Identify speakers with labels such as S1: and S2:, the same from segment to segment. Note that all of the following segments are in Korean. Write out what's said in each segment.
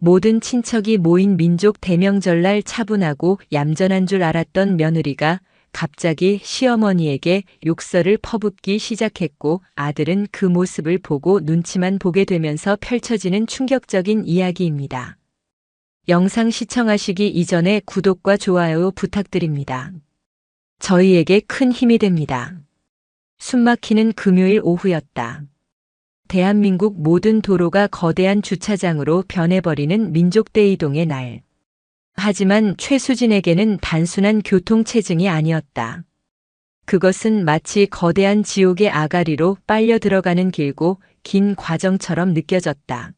S1: 모든 친척이 모인 민족 대명절날 차분하고 얌전한 줄 알았던 며느리가 갑자기 시어머니에게 욕설을 퍼붓기 시작했고, 아들은 그 모습을 보고 눈치만 보게 되면서 펼쳐지는 충격적인 이야기입니다. 영상 시청하시기 이전에 구독과 좋아요 부탁드립니다. 저희에게 큰 힘이 됩니다. 숨막히는 금요일 오후였다. 대한민국 모든 도로가 거대한 주차장으로 변해버리는 민족대이동의 날. 하지만 최수진에게는 단순한 교통체증이 아니었다. 그것은 마치 거대한 지옥의 아가리로 빨려 들어가는 길고 긴 과정처럼 느껴졌다.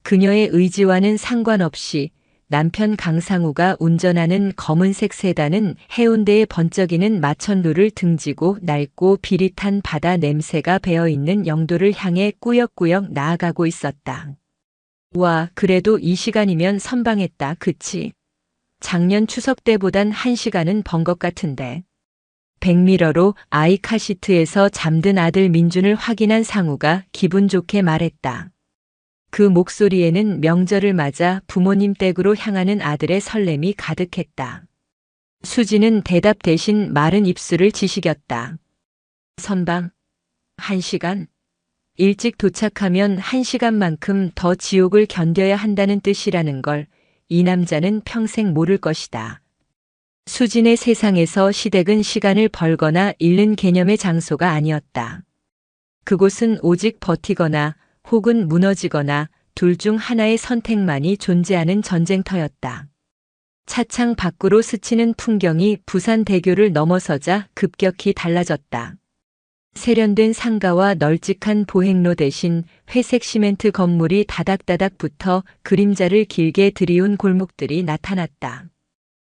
S1: 그녀의 의지와는 상관없이 남편 강상우가 운전하는 검은색 세단은 해운대에 번쩍이는 마천루를 등지고 낡고 비릿한 바다 냄새가 배어있는 영도를 향해 꾸역꾸역 나아가고 있었다. 와, 그래도 이 시간이면 선방했다, 그치? 작년 추석 때보단 1시간은 번 것 같은데. 백미러로 아이 카시트에서 잠든 아들 민준을 확인한 상우가 기분 좋게 말했다. 그 목소리에는 명절을 맞아 부모님 댁으로 향하는 아들의 설렘이 가득했다. 수지는 대답 대신 마른 입술을 지시겼다. 선방? 1시간? 일찍 도착하면 1시간만큼 더 지옥을 견뎌야 한다는 뜻이라는 걸 이 남자는 평생 모를 것이다. 수진의 세상에서 시댁은 시간을 벌거나 잃는 개념의 장소가 아니었다. 그곳은 오직 버티거나 혹은 무너지거나 둘 중 하나의 선택만이 존재하는 전쟁터였다. 차창 밖으로 스치는 풍경이 부산대교를 넘어서자 급격히 달라졌다. 세련된 상가와 널찍한 보행로 대신 회색 시멘트 건물이 다닥다닥 붙어 그림자를 길게 들이운 골목들이 나타났다.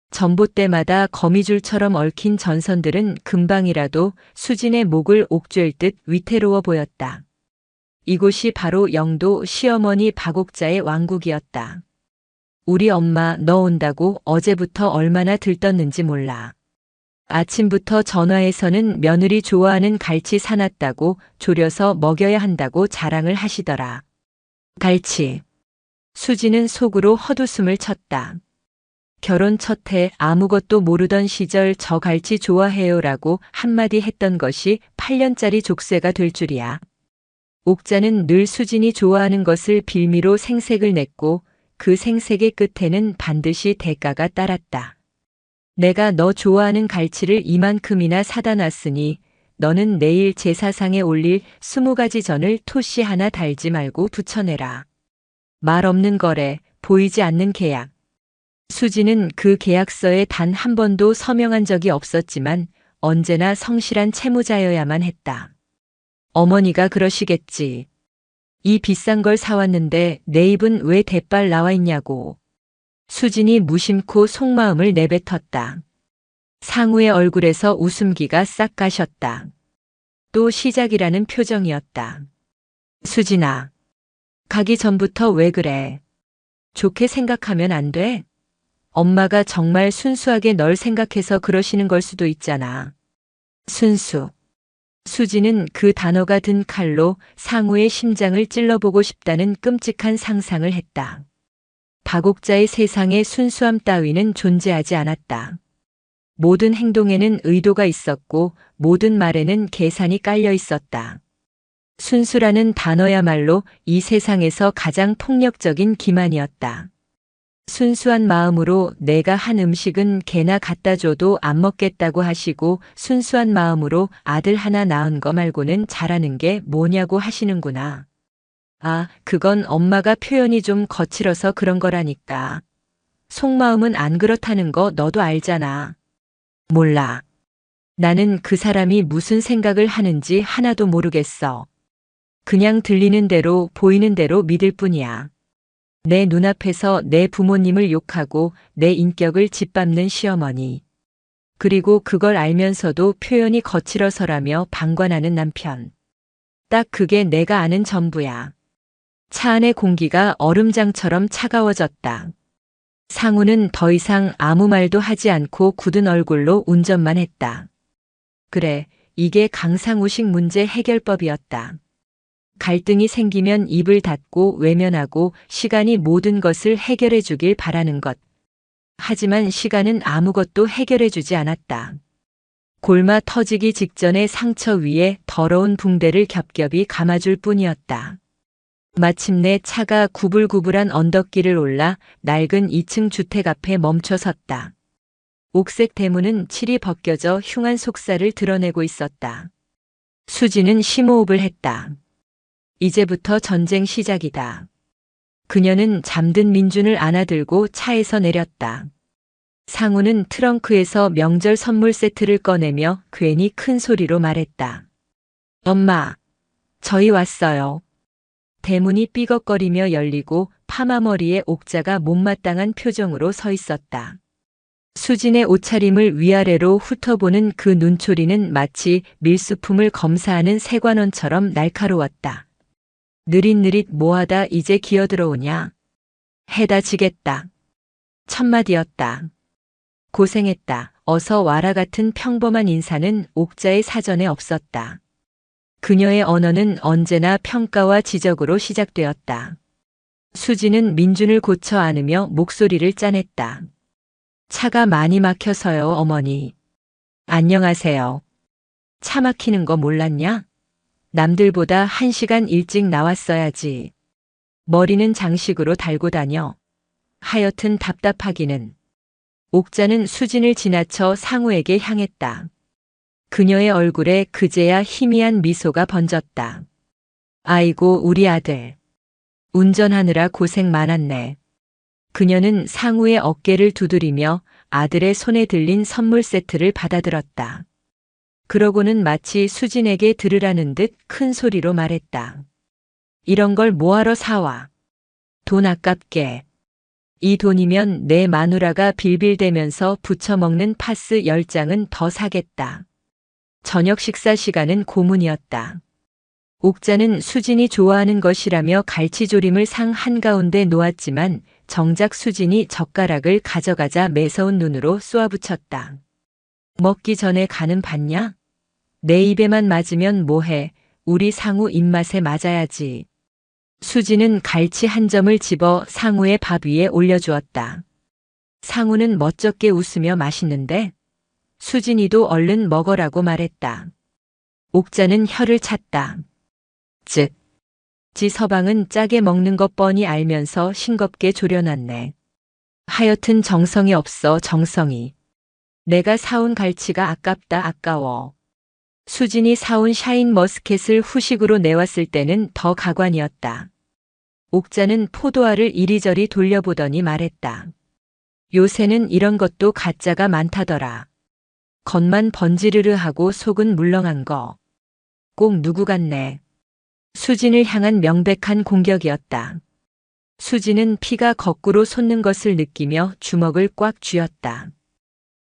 S1: 전봇대마다 거미줄처럼 얽힌 전선들은 금방이라도 수진의 목을 옥죄일 듯 위태로워 보였다. 이곳이 바로 영도 시어머니 박옥자의 왕국이었다. 우리 엄마 너 온다고 어제부터 얼마나 들떴는지 몰라. 아침부터 전화에서는 며느리 좋아하는 갈치 사놨다고 졸여서 먹여야 한다고 자랑을 하시더라. 갈치. 수지는 속으로 헛웃음을 쳤다. 결혼 첫해 아무것도 모르던 시절 저 갈치 좋아해요라고 한마디 했던 것이 8년짜리 족쇄가 될 줄이야. 옥자는 늘 수진이 좋아하는 것을 빌미로 생색을 냈고 그 생색의 끝에는 반드시 대가가 따랐다. 내가 너 좋아하는 갈치를 이만큼이나 사다 놨으니 너는 내일 제사상에 올릴 20가지 전을 토시 하나 달지 말고 붙여내라. 말 없는 거래, 보이지 않는 계약. 수지는 그 계약서에 단 한 번도 서명한 적이 없었지만 언제나 성실한 채무자여야만 했다. 어머니가 그러시겠지. 이 비싼 걸 사왔는데 내 입은 왜 대빨 나와 있냐고. 수진이 무심코 속마음을 내뱉었다. 상우의 얼굴에서 웃음기가 싹 가셨다. 또 시작이라는 표정이었다. 수진아, 가기 전부터 왜 그래? 좋게 생각하면 안 돼? 엄마가 정말 순수하게 널 생각해서 그러시는 걸 수도 있잖아. 순수. 수지는 그 단어가 든 칼로 상우의 심장을 찔러보고 싶다는 끔찍한 상상을 했다. 박옥자의 세상에 순수함 따위는 존재하지 않았다. 모든 행동에는 의도가 있었고 모든 말에는 계산이 깔려 있었다. 순수라는 단어야말로 이 세상에서 가장 폭력적인 기만이었다. 순수한 마음으로 내가 한 음식은 개나 갖다 줘도 안 먹겠다고 하시고 순수한 마음으로 아들 하나 낳은 거 말고는 잘하는 게 뭐냐고 하시는구나. 아, 그건 엄마가 표현이 좀 거칠어서 그런 거라니까. 속마음은 안 그렇다는 거 너도 알잖아. 몰라. 나는 그 사람이 무슨 생각을 하는지 하나도 모르겠어. 그냥 들리는 대로 보이는 대로 믿을 뿐이야. 내 눈앞에서 내 부모님을 욕하고 내 인격을 짓밟는 시어머니. 그리고 그걸 알면서도 표현이 거칠어서라며 방관하는 남편. 딱 그게 내가 아는 전부야. 차 안의 공기가 얼음장처럼 차가워졌다. 상우는 더 이상 아무 말도 하지 않고 굳은 얼굴로 운전만 했다. 그래, 이게 강상우식 문제 해결법이었다. 갈등이 생기면 입을 닫고 외면하고 시간이 모든 것을 해결해 주길 바라는 것. 하지만 시간은 아무것도 해결해 주지 않았다. 골마 터지기 직전의 상처 위에 더러운 붕대를 겹겹이 감아줄 뿐이었다. 마침내 차가 구불구불한 언덕길을 올라 낡은 2층 주택 앞에 멈춰 섰다. 옥색 대문은 칠이 벗겨져 흉한 속살을 드러내고 있었다. 수지는 심호흡을 했다. 이제부터 전쟁 시작이다. 그녀는 잠든 민준을 안아들고 차에서 내렸다. 상우는 트렁크에서 명절 선물 세트를 꺼내며 괜히 큰 소리로 말했다. 엄마, 저희 왔어요. 대문이 삐걱거리며 열리고 파마머리에 옥자가 못마땅한 표정으로 서 있었다. 수진의 옷차림을 위아래로 훑어보는 그 눈초리는 마치 밀수품을 검사하는 세관원처럼 날카로웠다. 느릿느릿 뭐하다 이제 기어들어오냐. 해다 지겠다. 첫마디였다. 고생했다. 어서 와라 같은 평범한 인사는 옥자의 사전에 없었다. 그녀의 언어는 언제나 평가와 지적으로 시작되었다. 수지는 민준을 고쳐 안으며 목소리를 짜냈다. 차가 많이 막혀서요, 어머니. 안녕하세요. 차 막히는 거 몰랐냐? 남들보다 1시간 일찍 나왔어야지. 머리는 장식으로 달고 다녀. 하여튼 답답하기는. 옥자는 수진을 지나쳐 상우에게 향했다. 그녀의 얼굴에 그제야 희미한 미소가 번졌다. 아이고, 우리 아들. 운전하느라 고생 많았네. 그녀는 상우의 어깨를 두드리며 아들의 손에 들린 선물 세트를 받아들었다. 그러고는 마치 수진에게 들으라는 듯 큰 소리로 말했다. 이런 걸 뭐하러 사와? 돈 아깝게. 이 돈이면 내 마누라가 빌빌대면서 부쳐먹는 파스 10장은 더 사겠다. 저녁 식사 시간은 고문이었다. 옥자는 수진이 좋아하는 것이라며 갈치조림을 상 한가운데 놓았지만 정작 수진이 젓가락을 가져가자 매서운 눈으로 쏘아붙였다. 먹기 전에 간은 봤냐? 내 입에만 맞으면 뭐해. 우리 상우 입맛에 맞아야지. 수진은 갈치 한 점을 집어 상우의 밥 위에 올려주었다. 상우는 멋쩍게 웃으며 맛있는데? 수진이도 얼른 먹으라고 말했다. 옥자는 혀를 찼다. 즉, 지 서방은 짜게 먹는 것 뻔히 알면서 싱겁게 졸여놨네. 하여튼 정성이 없어, 정성이. 내가 사온 갈치가 아깝다, 아까워. 수진이 사온 샤인 머스켓을 후식으로 내왔을 때는 더 가관이었다. 옥자는 포도알을 이리저리 돌려보더니 말했다. 요새는 이런 것도 가짜가 많다더라. 겉만 번지르르하고 속은 물렁한 거. 꼭 누구 같네. 수진을 향한 명백한 공격이었다. 수진은 피가 거꾸로 솟는 것을 느끼며 주먹을 꽉 쥐었다.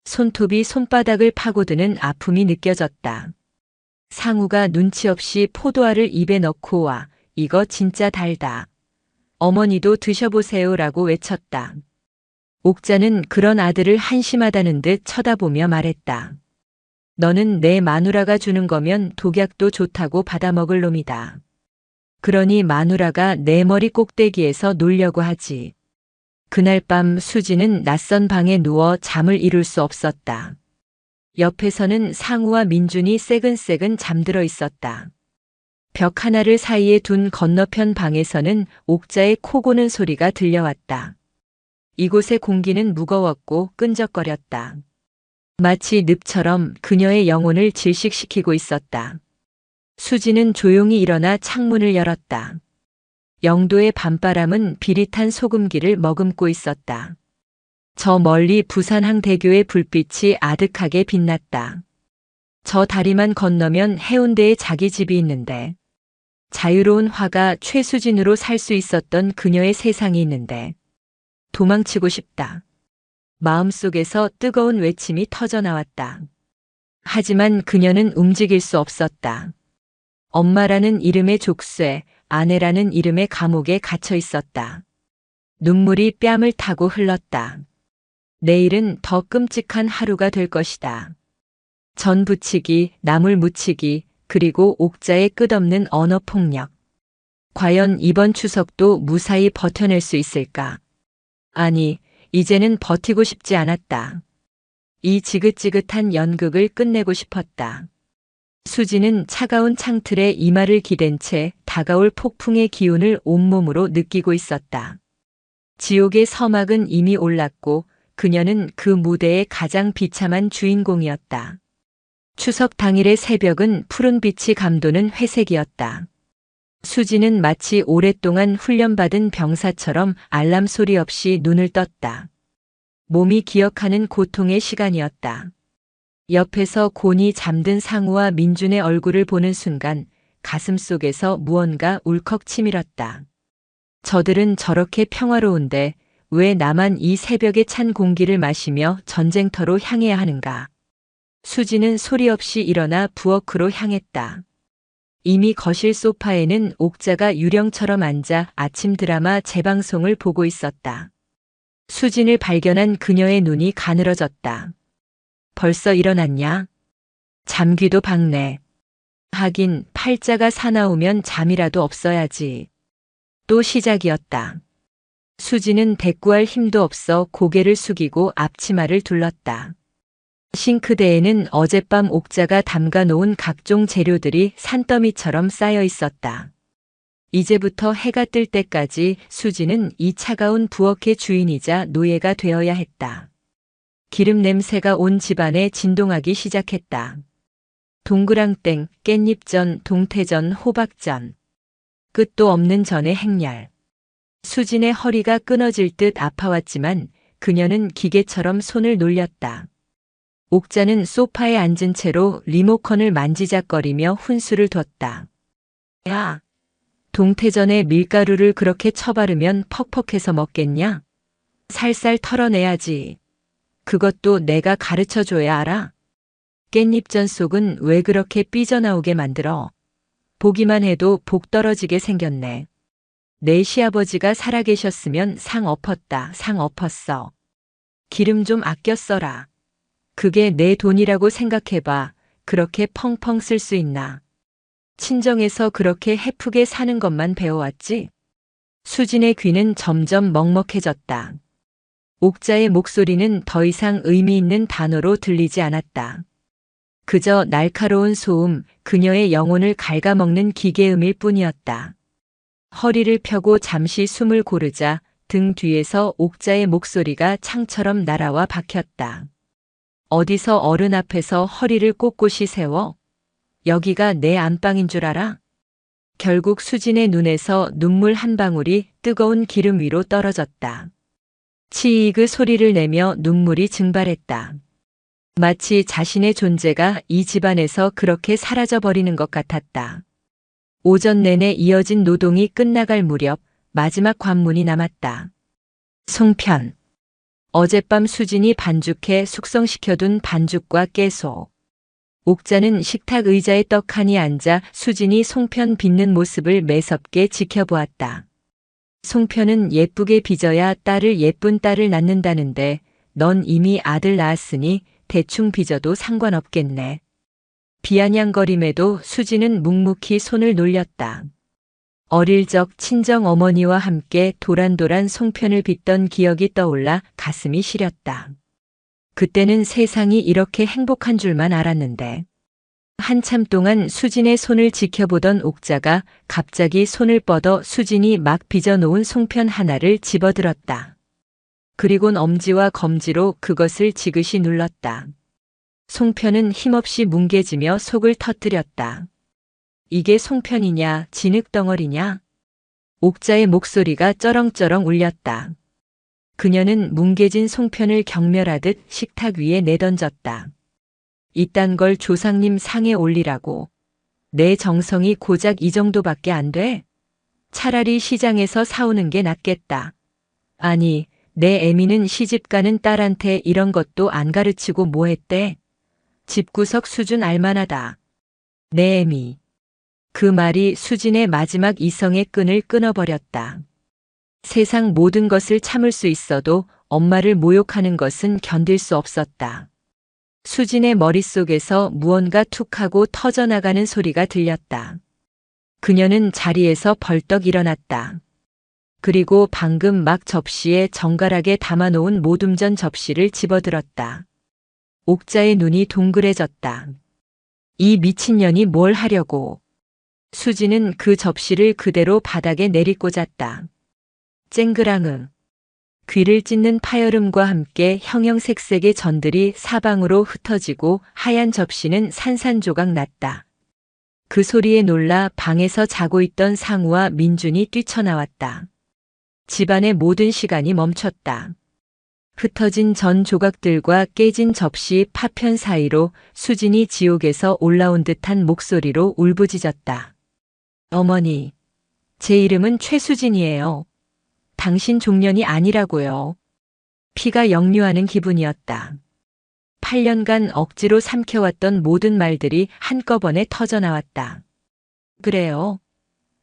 S1: 손톱이 손바닥을 파고드는 아픔이 느껴졌다. 상우가 눈치 없이 포도알을 입에 넣고 와. 이거 진짜 달다. 어머니도 드셔보세요라고 외쳤다. 옥자는 그런 아들을 한심하다는 듯 쳐다보며 말했다. 너는 내 마누라가 주는 거면 독약도 좋다고 받아먹을 놈이다. 그러니 마누라가 내 머리 꼭대기에서 놀려고 하지. 그날 밤 수지는 낯선 방에 누워 잠을 이룰 수 없었다. 옆에서는 상우와 민준이 새근새근 잠들어 있었다. 벽 하나를 사이에 둔 건너편 방에서는 옥자의 코 고는 소리가 들려왔다. 이곳의 공기는 무거웠고 끈적거렸다. 마치 늪처럼 그녀의 영혼을 질식시키고 있었다. 수지는 조용히 일어나 창문을 열었다. 영도의 밤바람은 비릿한 소금기를 머금고 있었다. 저 멀리 부산항대교의 불빛이 아득하게 빛났다. 저 다리만 건너면 해운대에 자기 집이 있는데, 자유로운 화가 최수진으로 살 수 있었던 그녀의 세상이 있는데, 도망치고 싶다. 마음속에서 뜨거운 외침이 터져나왔다. 하지만 그녀는 움직일 수 없었다. 엄마라는 이름의 족쇄, 아내라는 이름의 감옥에 갇혀 있었다. 눈물이 뺨을 타고 흘렀다. 내일은 더 끔찍한 하루가 될 것이다. 전 부치기, 나물 무치기, 그리고 옥자의 끝없는 언어 폭력. 과연 이번 추석도 무사히 버텨낼 수 있을까? 아니, 이제는 버티고 싶지 않았다. 이 지긋지긋한 연극을 끝내고 싶었다. 수지는 차가운 창틀에 이마를 기댄 채 다가올 폭풍의 기운을 온몸으로 느끼고 있었다. 지옥의 서막은 이미 올랐고 그녀는 그 무대의 가장 비참한 주인공이었다. 추석 당일의 새벽은 푸른 빛이 감도는 회색이었다. 수지는 마치 오랫동안 훈련받은 병사처럼 알람 소리 없이 눈을 떴다. 몸이 기억하는 고통의 시간이었다. 옆에서 곤히 잠든 상우와 민준의 얼굴을 보는 순간 가슴 속에서 무언가 울컥 치밀었다. 저들은 저렇게 평화로운데 왜 나만 이 새벽의 찬 공기를 마시며 전쟁터로 향해야 하는가? 수지는 소리 없이 일어나 부엌으로 향했다. 이미 거실 소파에는 옥자가 유령처럼 앉아 아침 드라마 재방송을 보고 있었다. 수진을 발견한 그녀의 눈이 가늘어졌다. 벌써 일어났냐? 잠귀도 박네. 하긴 팔자가 사나우면 잠이라도 없어야지. 또 시작이었다. 수지는 대꾸할 힘도 없어 고개를 숙이고 앞치마를 둘렀다. 싱크대에는 어젯밤 옥자가 담가 놓은 각종 재료들이 산더미처럼 쌓여 있었다. 이제부터 해가 뜰 때까지 수지는 이 차가운 부엌의 주인이자 노예가 되어야 했다. 기름 냄새가 온 집안에 진동하기 시작했다. 동그랑땡, 깻잎전, 동태전, 호박전. 끝도 없는 전의 행렬. 수진의 허리가 끊어질 듯 아파왔지만 그녀는 기계처럼 손을 놀렸다. 옥자는 소파에 앉은 채로 리모컨을 만지작거리며 훈수를 뒀다. 야! 동태전에 밀가루를 그렇게 쳐바르면 퍽퍽해서 먹겠냐? 살살 털어내야지. 그것도 내가 가르쳐줘야 알아? 깻잎전 속은 왜 그렇게 삐져나오게 만들어? 보기만 해도 복 떨어지게 생겼네. 내 시아버지가 살아계셨으면 상 엎었다, 상 엎었어. 기름 좀 아껴 써라. 그게 내 돈이라고 생각해봐. 그렇게 펑펑 쓸 수 있나? 친정에서 그렇게 헤프게 사는 것만 배워왔지? 수진의 귀는 점점 먹먹해졌다. 옥자의 목소리는 더 이상 의미 있는 단어로 들리지 않았다. 그저 날카로운 소음, 그녀의 영혼을 갉아먹는 기계음일 뿐이었다. 허리를 펴고 잠시 숨을 고르자 등 뒤에서 옥자의 목소리가 창처럼 날아와 박혔다. 어디서 어른 앞에서 허리를 꼿꼿이 세워? 여기가 내 안방인 줄 알아? 결국 수진의 눈에서 눈물 한 방울이 뜨거운 기름 위로 떨어졌다. 치익의 소리를 내며 눈물이 증발했다. 마치 자신의 존재가 이 집안에서 그렇게 사라져버리는 것 같았다. 오전 내내 이어진 노동이 끝나갈 무렵 마지막 관문이 남았다. 송편. 어젯밤 수진이 반죽해 숙성시켜둔 반죽과 깨소. 옥자는 식탁 의자에 떡하니 앉아 수진이 송편 빚는 모습을 매섭게 지켜보았다. 송편은 예쁘게 빚어야 예쁜 딸을 낳는다는데 넌 이미 아들 낳았으니 대충 빚어도 상관없겠네. 비아냥거림에도 수지는 묵묵히 손을 놀렸다. 어릴 적 친정 어머니와 함께 도란도란 송편을 빚던 기억이 떠올라 가슴이 시렸다. 그때는 세상이 이렇게 행복한 줄만 알았는데. 한참 동안 수진의 손을 지켜보던 옥자가 갑자기 손을 뻗어 수진이 막 빚어놓은 송편 하나를 집어들었다. 그리곤 엄지와 검지로 그것을 지그시 눌렀다. 송편은 힘없이 뭉개지며 속을 터뜨렸다. 이게 송편이냐, 진흙덩어리냐? 옥자의 목소리가 쩌렁쩌렁 울렸다. 그녀는 뭉개진 송편을 경멸하듯 식탁 위에 내던졌다. 이딴 걸 조상님 상에 올리라고. 내 정성이 고작 이 정도밖에 안 돼? 차라리 시장에서 사오는 게 낫겠다. 아니, 내 애미는 시집가는 딸한테 이런 것도 안 가르치고 뭐 했대? 집구석 수준 알만하다. 내 애미. 그 말이 수진의 마지막 이성의 끈을 끊어버렸다. 세상 모든 것을 참을 수 있어도 엄마를 모욕하는 것은 견딜 수 없었다. 수진의 머릿속에서 무언가 툭 하고 터져나가는 소리가 들렸다. 그녀는 자리에서 벌떡 일어났다. 그리고 방금 막 접시에 정갈하게 담아놓은 모둠전 접시를 집어들었다. 옥자의 눈이 동그래졌다. 이 미친년이 뭘 하려고. 수지는 그 접시를 그대로 바닥에 내리꽂았다. 쨍그랑응. 귀를 찢는 파열음과 함께 형형색색의 전들이 사방으로 흩어지고 하얀 접시는 산산조각 났다. 그 소리에 놀라 방에서 자고 있던 상우와 민준이 뛰쳐나왔다. 집안의 모든 시간이 멈췄다. 흩어진 전 조각들과 깨진 접시 파편 사이로 수진이 지옥에서 올라온 듯한 목소리로 울부짖었다. 어머니, 제 이름은 최수진이에요. 당신 종년이 아니라고요. 피가 역류하는 기분이었다. 8년간 억지로 삼켜왔던 모든 말들이 한꺼번에 터져나왔다. 그래요.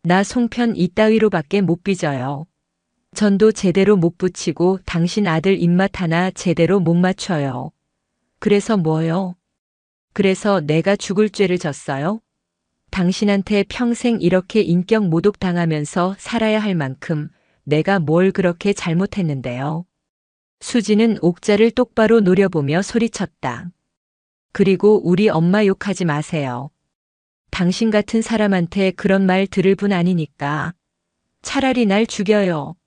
S1: 나 송편 이따위로밖에 못 빚어요. 전도 제대로 못 붙이고 당신 아들 입맛 하나 제대로 못 맞춰요. 그래서 뭐요? 그래서 내가 죽을 죄를 졌어요? 당신한테 평생 이렇게 인격 모독당하면서 살아야 할 만큼 내가 뭘 그렇게 잘못했는데요. 수지는 옥자를 똑바로 노려보며 소리쳤다. 그리고 우리 엄마 욕하지 마세요. 당신 같은 사람한테 그런 말 들을 분 아니니까. 차라리 날 죽여요.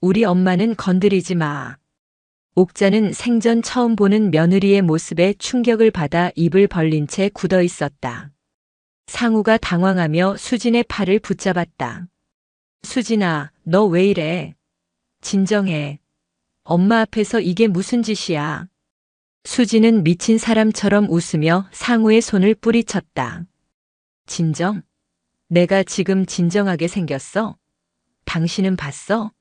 S1: 우리 엄마는 건드리지 마. 옥자는 생전 처음 보는 며느리의 모습에 충격을 받아 입을 벌린 채 굳어 있었다. 상우가 당황하며 수진의 팔을 붙잡았다. 수진아, 너 왜 이래? 진정해. 엄마 앞에서 이게 무슨 짓이야? 수진은 미친 사람처럼 웃으며 상우의 손을 뿌리쳤다. 진정? 내가 지금 진정하게 생겼어? 당신은 봤어?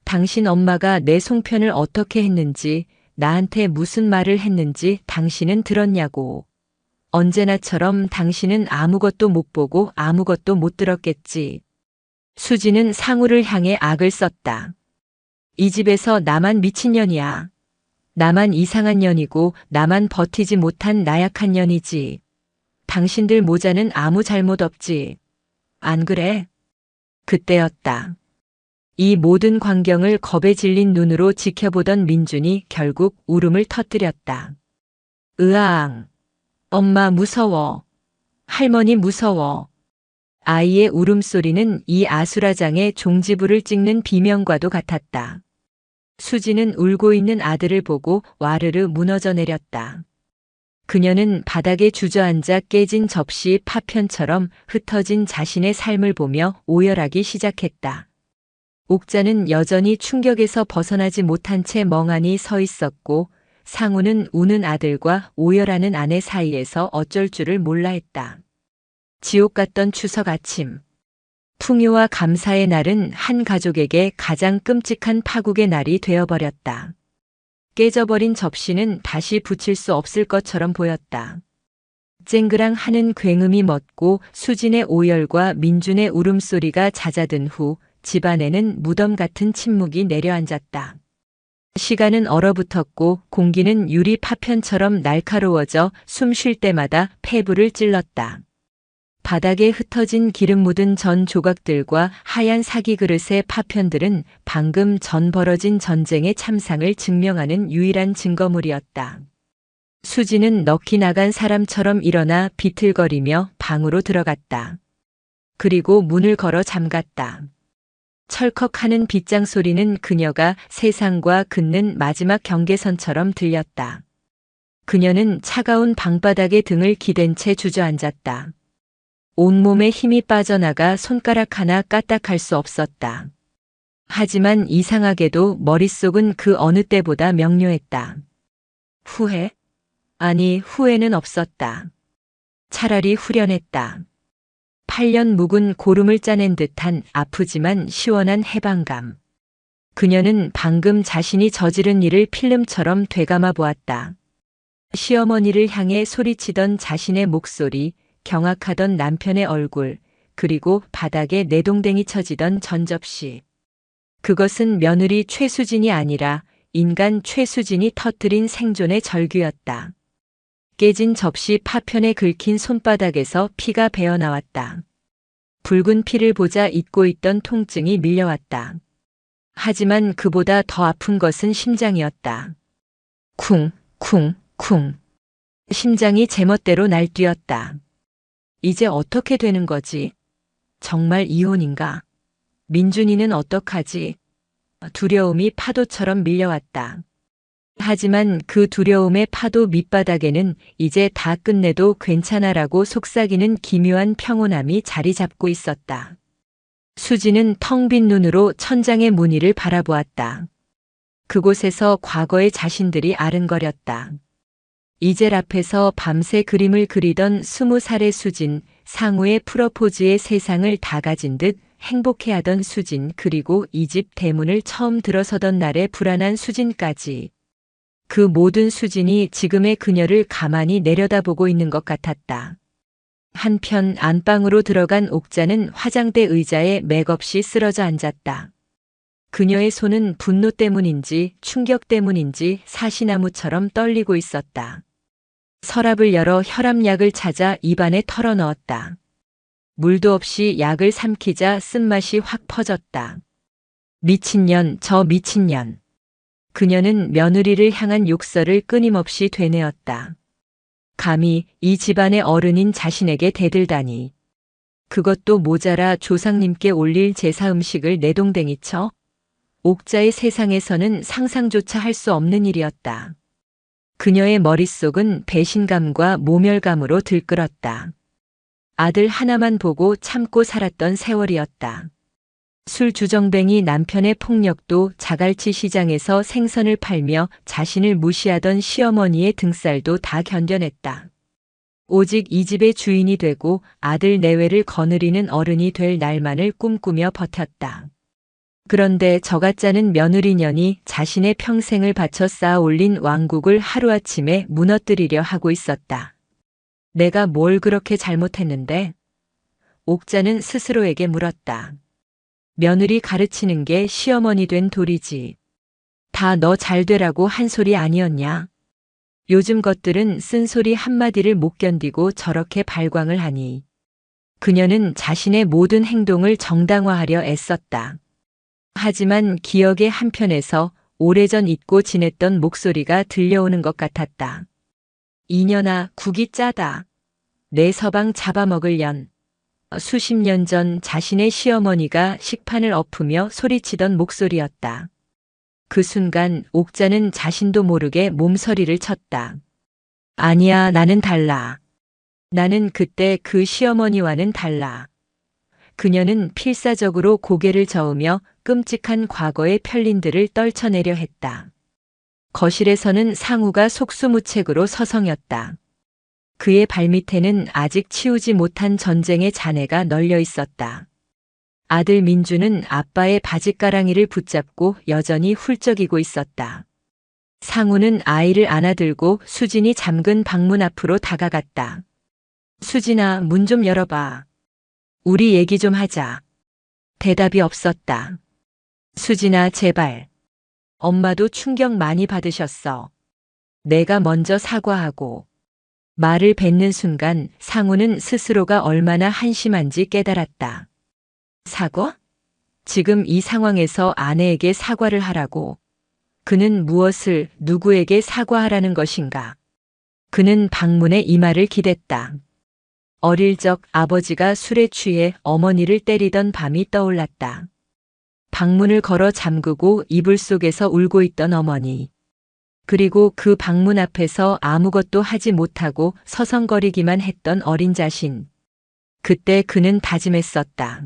S1: 당신 엄마가 내 송편을 어떻게 했는지, 나한테 무슨 말을 했는지 당신은 들었냐고. 언제나처럼 당신은 아무것도 못 보고 아무것도 못 들었겠지. 수지는 상우를 향해 악을 썼다. 이 집에서 나만 미친년이야. 나만 이상한 년이고 나만 버티지 못한 나약한 년이지. 당신들 모자는 아무 잘못 없지. 안 그래? 그때였다. 이 모든 광경을 겁에 질린 눈으로 지켜보던 민준이 결국 울음을 터뜨렸다. 으아앙. 엄마 무서워. 할머니 무서워. 아이의 울음소리는 이 아수라장의 종지부를 찍는 비명과도 같았다. 수지는 울고 있는 아들을 보고 와르르 무너져 내렸다. 그녀는 바닥에 주저앉아 깨진 접시 파편처럼 흩어진 자신의 삶을 보며 오열하기 시작했다. 옥자는 여전히 충격에서 벗어나지 못한 채 멍하니 서 있었고 상우는 우는 아들과 오열하는 아내 사이에서 어쩔 줄을 몰라 했다. 지옥 같던 추석 아침. 풍요와 감사의 날은 한 가족에게 가장 끔찍한 파국의 날이 되어버렸다. 깨져버린 접시는 다시 붙일 수 없을 것처럼 보였다. 쨍그랑 하는 굉음이 멎고 수진의 오열과 민준의 울음소리가 잦아든 후 집안에는 무덤 같은 침묵이 내려앉았다. 시간은 얼어붙었고 공기는 유리 파편처럼 날카로워져 숨 쉴 때마다 폐부를 찔렀다. 바닥에 흩어진 기름 묻은 전 조각들과 하얀 사기 그릇의 파편들은 방금 전 벌어진 전쟁의 참상을 증명하는 유일한 증거물이었다. 수지는 넋이 나간 사람처럼 일어나 비틀거리며 방으로 들어갔다. 그리고 문을 걸어 잠갔다. 철컥하는 빗장 소리는 그녀가 세상과 긋는 마지막 경계선처럼 들렸다. 그녀는 차가운 방바닥에 등을 기댄 채 주저앉았다. 온몸에 힘이 빠져나가 손가락 하나 까딱할 수 없었다. 하지만 이상하게도 머릿속은 그 어느 때보다 명료했다. 후회? 아니, 후회는 없었다. 차라리 후련했다. 8년 묵은 고름을 짜낸 듯한 아프지만 시원한 해방감. 그녀는 방금 자신이 저지른 일을 필름처럼 되감아 보았다. 시어머니를 향해 소리치던 자신의 목소리, 경악하던 남편의 얼굴, 그리고 바닥에 내동댕이 쳐지던 전접시. 그것은 며느리 최수진이 아니라 인간 최수진이 터뜨린 생존의 절규였다. 깨진 접시 파편에 긁힌 손바닥에서 피가 배어나왔다. 붉은 피를 보자 잊고 있던 통증이 밀려왔다. 하지만 그보다 더 아픈 것은 심장이었다. 쿵, 쿵, 쿵. 심장이 제멋대로 날뛰었다. 이제 어떻게 되는 거지? 정말 이혼인가? 민준이는 어떡하지? 두려움이 파도처럼 밀려왔다. 하지만 그 두려움의 파도 밑바닥에는 이제 다 끝내도 괜찮아라고 속삭이는 기묘한 평온함이 자리 잡고 있었다. 수지는 텅 빈 눈으로 천장의 무늬를 바라보았다. 그곳에서 과거의 자신들이 아른거렸다. 이젤 앞에서 밤새 그림을 그리던 20살의 수진, 상우의 프러포즈의 세상을 다 가진 듯 행복해하던 수진, 그리고 이 집 대문을 처음 들어서던 날의 불안한 수진까지. 그 모든 수진이 지금의 그녀를 가만히 내려다보고 있는 것 같았다. 한편 안방으로 들어간 옥자는 화장대 의자에 맥없이 쓰러져 앉았다. 그녀의 손은 분노 때문인지 충격 때문인지 사시나무처럼 떨리고 있었다. 서랍을 열어 혈압약을 찾아 입안에 털어넣었다. 물도 없이 약을 삼키자 쓴맛이 확 퍼졌다. 미친년, 저 미친년. 그녀는 며느리를 향한 욕설을 끊임없이 되뇌었다. 감히 이 집안의 어른인 자신에게 대들다니. 그것도 모자라 조상님께 올릴 제사 음식을 내동댕이 쳐? 옥자의 세상에서는 상상조차 할 수 없는 일이었다. 그녀의 머릿속은 배신감과 모멸감으로 들끓었다. 아들 하나만 보고 참고 살았던 세월이었다. 술 주정뱅이 남편의 폭력도, 자갈치 시장에서 생선을 팔며 자신을 무시하던 시어머니의 등살도 다 견뎌냈다. 오직 이 집의 주인이 되고 아들 내외를 거느리는 어른이 될 날만을 꿈꾸며 버텼다. 그런데 저가짜는 며느리년이 자신의 평생을 바쳐 쌓아 올린 왕국을 하루아침에 무너뜨리려 하고 있었다. 내가 뭘 그렇게 잘못했는데? 옥자는 스스로에게 물었다. 며느리 가르치는 게 시어머니 된 도리지. 다 너 잘 되라고 한 소리 아니었냐? 요즘 것들은 쓴소리 한마디를 못 견디고 저렇게 발광을 하니. 그녀는 자신의 모든 행동을 정당화하려 애썼다. 하지만 기억의 한편에서 오래전 잊고 지냈던 목소리가 들려오는 것 같았다. 이년아, 국이 짜다. 내 서방 잡아먹을 년. 수십 년 전 자신의 시어머니가 식판을 엎으며 소리치던 목소리였다. 그 순간 옥자는 자신도 모르게 몸서리를 쳤다. 아니야, 나는 달라. 나는 그때 그 시어머니와는 달라. 그녀는 필사적으로 고개를 저으며 끔찍한 과거의 편린들을 떨쳐내려 했다. 거실에서는 상우가 속수무책으로 서성였다. 그의 발밑에는 아직 치우지 못한 전쟁의 잔해가 널려 있었다. 아들 민주는 아빠의 바짓가랑이를 붙잡고 여전히 훌쩍이고 있었다. 상우는 아이를 안아들고 수진이 잠근 방문 앞으로 다가갔다. 수진아, 문 좀 열어봐. 우리 얘기 좀 하자. 대답이 없었다. 수진아, 제발. 엄마도 충격 많이 받으셨어. 내가 먼저 사과하고. 말을 뱉는 순간 상우는 스스로가 얼마나 한심한지 깨달았다. 사과? 지금 이 상황에서 아내에게 사과를 하라고. 그는 무엇을, 누구에게 사과하라는 것인가? 그는 방문의 이 말을 기댔다. 어릴 적 아버지가 술에 취해 어머니를 때리던 밤이 떠올랐다. 방문을 걸어 잠그고 이불 속에서 울고 있던 어머니. 그리고 그 방문 앞에서 아무것도 하지 못하고 서성거리기만 했던 어린 자신. 그때 그는 다짐했었다.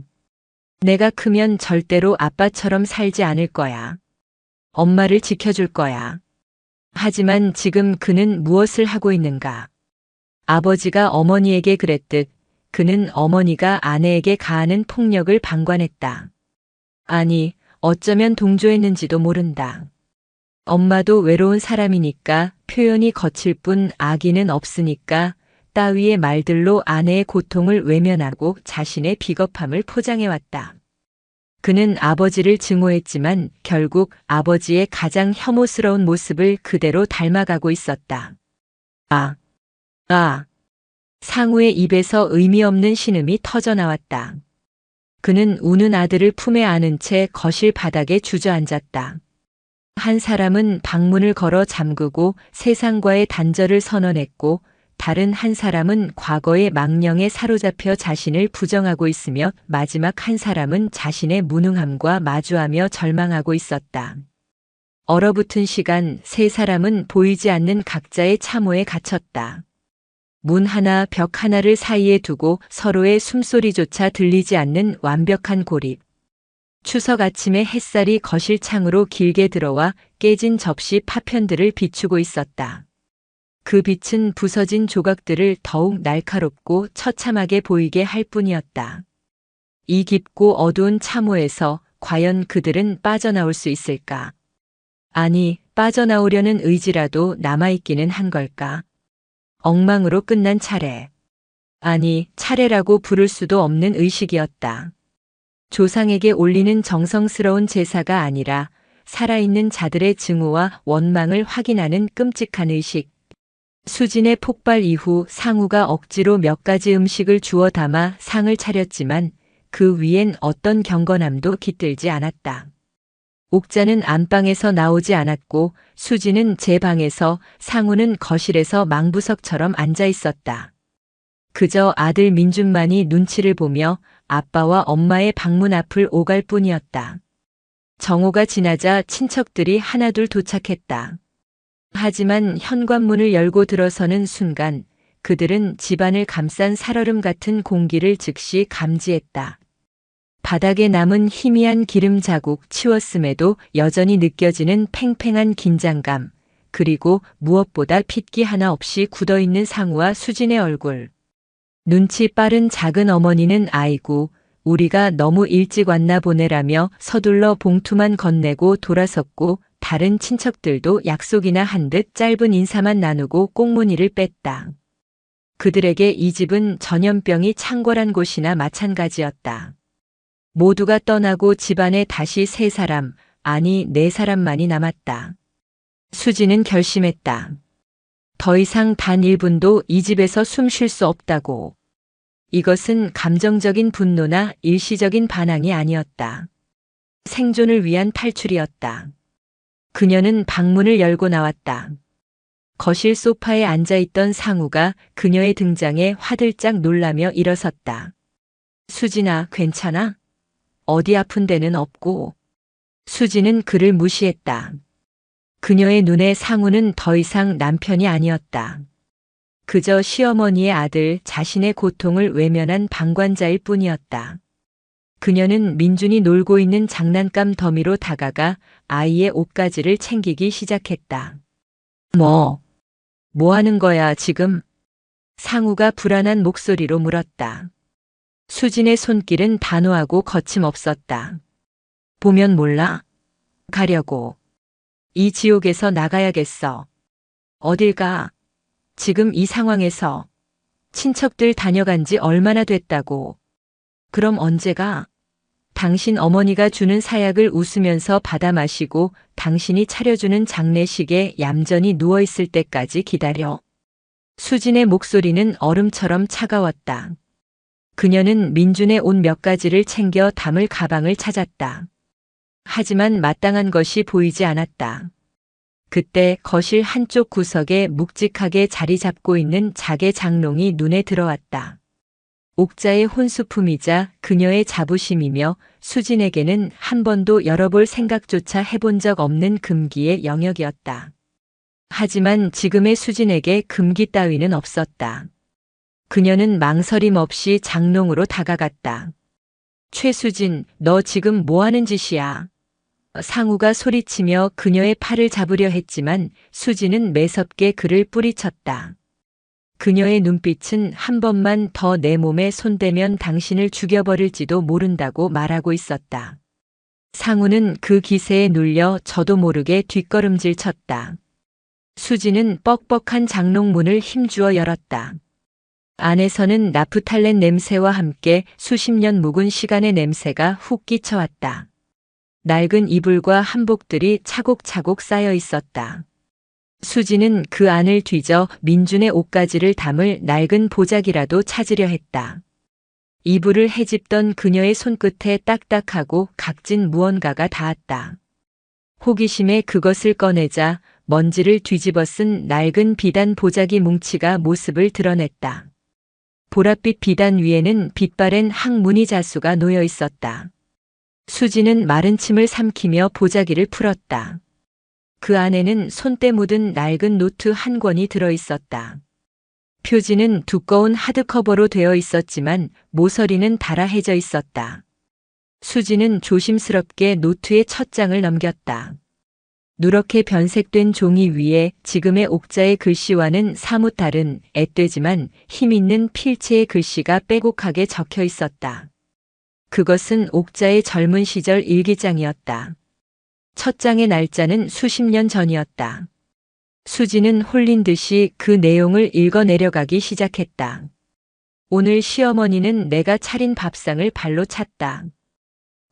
S1: 내가 크면 절대로 아빠처럼 살지 않을 거야. 엄마를 지켜줄 거야. 하지만 지금 그는 무엇을 하고 있는가? 아버지가 어머니에게 그랬듯 그는 어머니가 아내에게 가하는 폭력을 방관했다. 아니, 어쩌면 동조했는지도 모른다. 엄마도 외로운 사람이니까 표현이 거칠 뿐 악의는 없으니까 따위의 말들로 아내의 고통을 외면하고 자신의 비겁함을 포장해왔다. 그는 아버지를 증오했지만 결국 아버지의 가장 혐오스러운 모습을 그대로 닮아가고 있었다. 상우의 입에서 의미 없는 신음이 터져나왔다. 그는 우는 아들을 품에 안은 채 거실 바닥에 주저앉았다. 한 사람은 방문을 걸어 잠그고 세상과의 단절을 선언했고, 다른 한 사람은 과거의 망령에 사로잡혀 자신을 부정하고 있으며, 마지막 한 사람은 자신의 무능함과 마주하며 절망하고 있었다. 얼어붙은 시간, 세 사람은 보이지 않는 각자의 참호에 갇혔다. 문 하나, 벽 하나를 사이에 두고 서로의 숨소리조차 들리지 않는 완벽한 고립. 추석 아침에 햇살이 거실 창으로 길게 들어와 깨진 접시 파편들을 비추고 있었다. 그 빛은 부서진 조각들을 더욱 날카롭고 처참하게 보이게 할 뿐이었다. 이 깊고 어두운 참호에서 과연 그들은 빠져나올 수 있을까? 아니, 빠져나오려는 의지라도 남아있기는 한 걸까? 엉망으로 끝난 차례. 아니, 차례라고 부를 수도 없는 의식이었다. 조상에게 올리는 정성스러운 제사가 아니라 살아있는 자들의 증오와 원망을 확인하는 끔찍한 의식. 수진의 폭발 이후 상우가 억지로 몇 가지 음식을 주워 담아 상을 차렸지만 그 위엔 어떤 경건함도 깃들지 않았다. 옥자는 안방에서 나오지 않았고 수진은 제 방에서, 상우는 거실에서 망부석처럼 앉아 있었다. 그저 아들 민준만이 눈치를 보며 아빠와 엄마의 방문 앞을 오갈 뿐이었다. 정오가 지나자 친척들이 하나둘 도착했다. 하지만 현관문을 열고 들어서는 순간 그들은 집안을 감싼 살얼음 같은 공기를 즉시 감지했다. 바닥에 남은 희미한 기름 자국, 치웠음에도 여전히 느껴지는 팽팽한 긴장감, 그리고 무엇보다 핏기 하나 없이 굳어있는 상우와 수진의 얼굴. 눈치 빠른 작은 어머니는 아이고, 우리가 너무 일찍 왔나 보내라며 서둘러 봉투만 건네고 돌아섰고, 다른 친척들도 약속이나 한 듯 짧은 인사만 나누고 꽁무니를 뺐다. 그들에게 이 집은 전염병이 창궐한 곳이나 마찬가지였다. 모두가 떠나고 집안에 다시 세 사람, 아니 네 사람만이 남았다. 수지는 결심했다. 더 이상 단 1분도 이 집에서 숨 쉴 수 없다고. 이것은 감정적인 분노나 일시적인 반항이 아니었다. 생존을 위한 탈출이었다. 그녀는 방문을 열고 나왔다. 거실 소파에 앉아있던 상우가 그녀의 등장에 화들짝 놀라며 일어섰다. 수진아, 괜찮아? 어디 아픈 데는 없고. 수지는 그를 무시했다. 그녀의 눈에 상우는 더 이상 남편이 아니었다. 그저 시어머니의 아들, 자신의 고통을 외면한 방관자일 뿐이었다. 그녀는 민준이 놀고 있는 장난감 더미로 다가가 아이의 옷가지를 챙기기 시작했다. 뭐 하는 거야 지금? 상우가 불안한 목소리로 물었다. 수진의 손길은 단호하고 거침없었다. 보면 몰라? 가려고. 이 지옥에서 나가야겠어. 어딜 가? 지금 이 상황에서. 친척들 다녀간 지 얼마나 됐다고. 그럼 언제 가? 당신 어머니가 주는 사약을 웃으면서 받아 마시고 당신이 차려주는 장례식에 얌전히 누워있을 때까지 기다려. 수진의 목소리는 얼음처럼 차가웠다. 그녀는 민준의 옷 몇 가지를 챙겨 담을 가방을 찾았다. 하지만 마땅한 것이 보이지 않았다. 그때 거실 한쪽 구석에 묵직하게 자리 잡고 있는 작의 장롱이 눈에 들어왔다. 옥자의 혼수품이자 그녀의 자부심이며 수진에게는 한 번도 열어볼 생각조차 해본 적 없는 금기의 영역이었다. 하지만 지금의 수진에게 금기 따위는 없었다. 그녀는 망설임 없이 장롱으로 다가갔다. 최수진, 너 지금 뭐 하는 짓이야? 상우가 소리치며 그녀의 팔을 잡으려 했지만 수진은 매섭게 그를 뿌리쳤다. 그녀의 눈빛은 한 번만 더 내 몸에 손대면 당신을 죽여버릴지도 모른다고 말하고 있었다. 상우는 그 기세에 눌려 저도 모르게 뒷걸음질 쳤다. 수진은 뻑뻑한 장롱문을 힘주어 열었다. 안에서는 나프탈렌 냄새와 함께 수십 년 묵은 시간의 냄새가 훅 끼쳐왔다. 낡은 이불과 한복들이 차곡차곡 쌓여 있었다. 수지는 그 안을 뒤져 민준의 옷가지를 담을 낡은 보자기라도 찾으려 했다. 이불을 헤집던 그녀의 손끝에 딱딱하고 각진 무언가가 닿았다. 호기심에 그것을 꺼내자 먼지를 뒤집어 쓴 낡은 비단 보자기 뭉치가 모습을 드러냈다. 보랏빛 비단 위에는 빛바랜 항문의 자수가 놓여 있었다. 수지는 마른 침을 삼키며 보자기를 풀었다. 그 안에는 손때 묻은 낡은 노트 한 권이 들어 있었다. 표지는 두꺼운 하드커버로 되어 있었지만 모서리는 달아해져 있었다. 수지는 조심스럽게 노트의 첫 장을 넘겼다. 누렇게 변색된 종이 위에 지금의 옥자의 글씨와는 사뭇 다른 앳되지만 힘있는 필체의 글씨가 빼곡하게 적혀 있었다. 그것은 옥자의 젊은 시절 일기장이었다. 첫 장의 날짜는 수십 년 전이었다. 수지는 홀린 듯이 그 내용을 읽어 내려가기 시작했다. 오늘 시어머니는 내가 차린 밥상을 발로 찼다.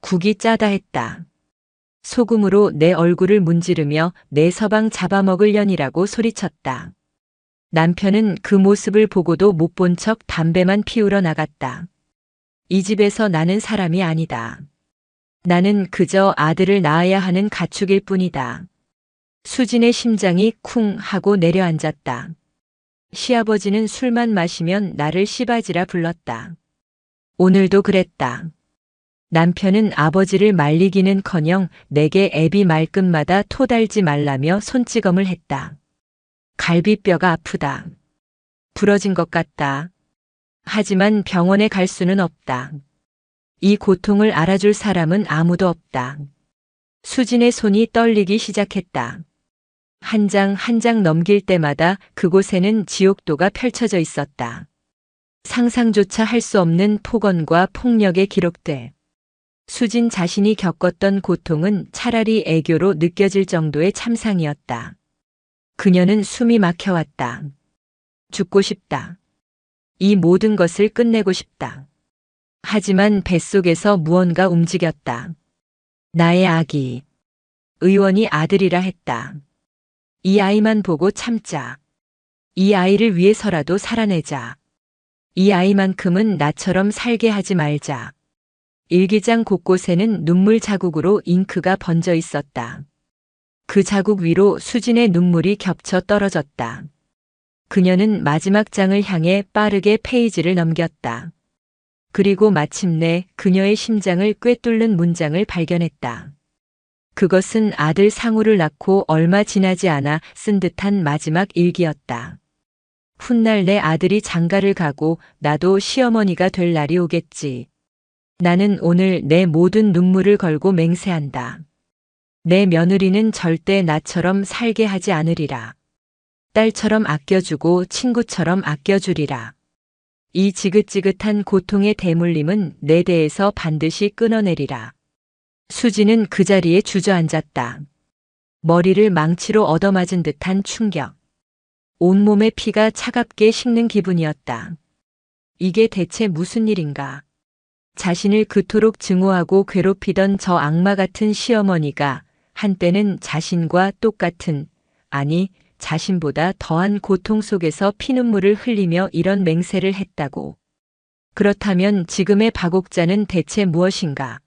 S1: 국이 짜다 했다. 소금으로 내 얼굴을 문지르며 내 서방 잡아먹으려니라고 소리쳤다. 남편은 그 모습을 보고도 못 본 척 담배만 피우러 나갔다. 이 집에서 나는 사람이 아니다. 나는 그저 아들을 낳아야 하는 가축일 뿐이다. 수진의 심장이 쿵 하고 내려앉았다. 시아버지는 술만 마시면 나를 씨바지라 불렀다. 오늘도 그랬다. 남편은 아버지를 말리기는커녕 내게 애비 말끝마다 토달지 말라며 손찌검을 했다. 갈비뼈가 아프다. 부러진 것 같다. 하지만 병원에 갈 수는 없다. 이 고통을 알아줄 사람은 아무도 없다. 수진의 손이 떨리기 시작했다. 한 장 한 장 넘길 때마다 그곳에는 지옥도가 펼쳐져 있었다. 상상조차 할 수 없는 폭언과 폭력에 기록돼. 수진 자신이 겪었던 고통은 차라리 애교로 느껴질 정도의 참상이었다. 그녀는 숨이 막혀왔다. 죽고 싶다. 이 모든 것을 끝내고 싶다. 하지만 뱃속에서 무언가 움직였다. 나의 아기. 의원이 아들이라 했다. 이 아이만 보고 참자. 이 아이를 위해서라도 살아내자. 이 아이만큼은 나처럼 살게 하지 말자. 일기장 곳곳에는 눈물 자국으로 잉크가 번져 있었다. 그 자국 위로 수진의 눈물이 겹쳐 떨어졌다. 그녀는 마지막 장을 향해 빠르게 페이지를 넘겼다. 그리고 마침내 그녀의 심장을 꿰뚫는 문장을 발견했다. 그것은 아들 상우를 낳고 얼마 지나지 않아 쓴 듯한 마지막 일기였다. 훗날 내 아들이 장가를 가고 나도 시어머니가 될 날이 오겠지. 나는 오늘 내 모든 눈물을 걸고 맹세한다. 내 며느리는 절대 나처럼 살게 하지 않으리라. 딸처럼 아껴주고 친구처럼 아껴주리라. 이 지긋지긋한 고통의 대물림은 내 대에서 반드시 끊어내리라. 수지는 그 자리에 주저앉았다. 머리를 망치로 얻어맞은 듯한 충격. 온몸의 피가 차갑게 식는 기분이었다. 이게 대체 무슨 일인가? 자신을 그토록 증오하고 괴롭히던 저 악마 같은 시어머니가 한때는 자신과 똑같은, 아니 자신보다 더한 고통 속에서 피눈물을 흘리며 이런 맹세를 했다고. 그렇다면 지금의 박옥자는 대체 무엇인가?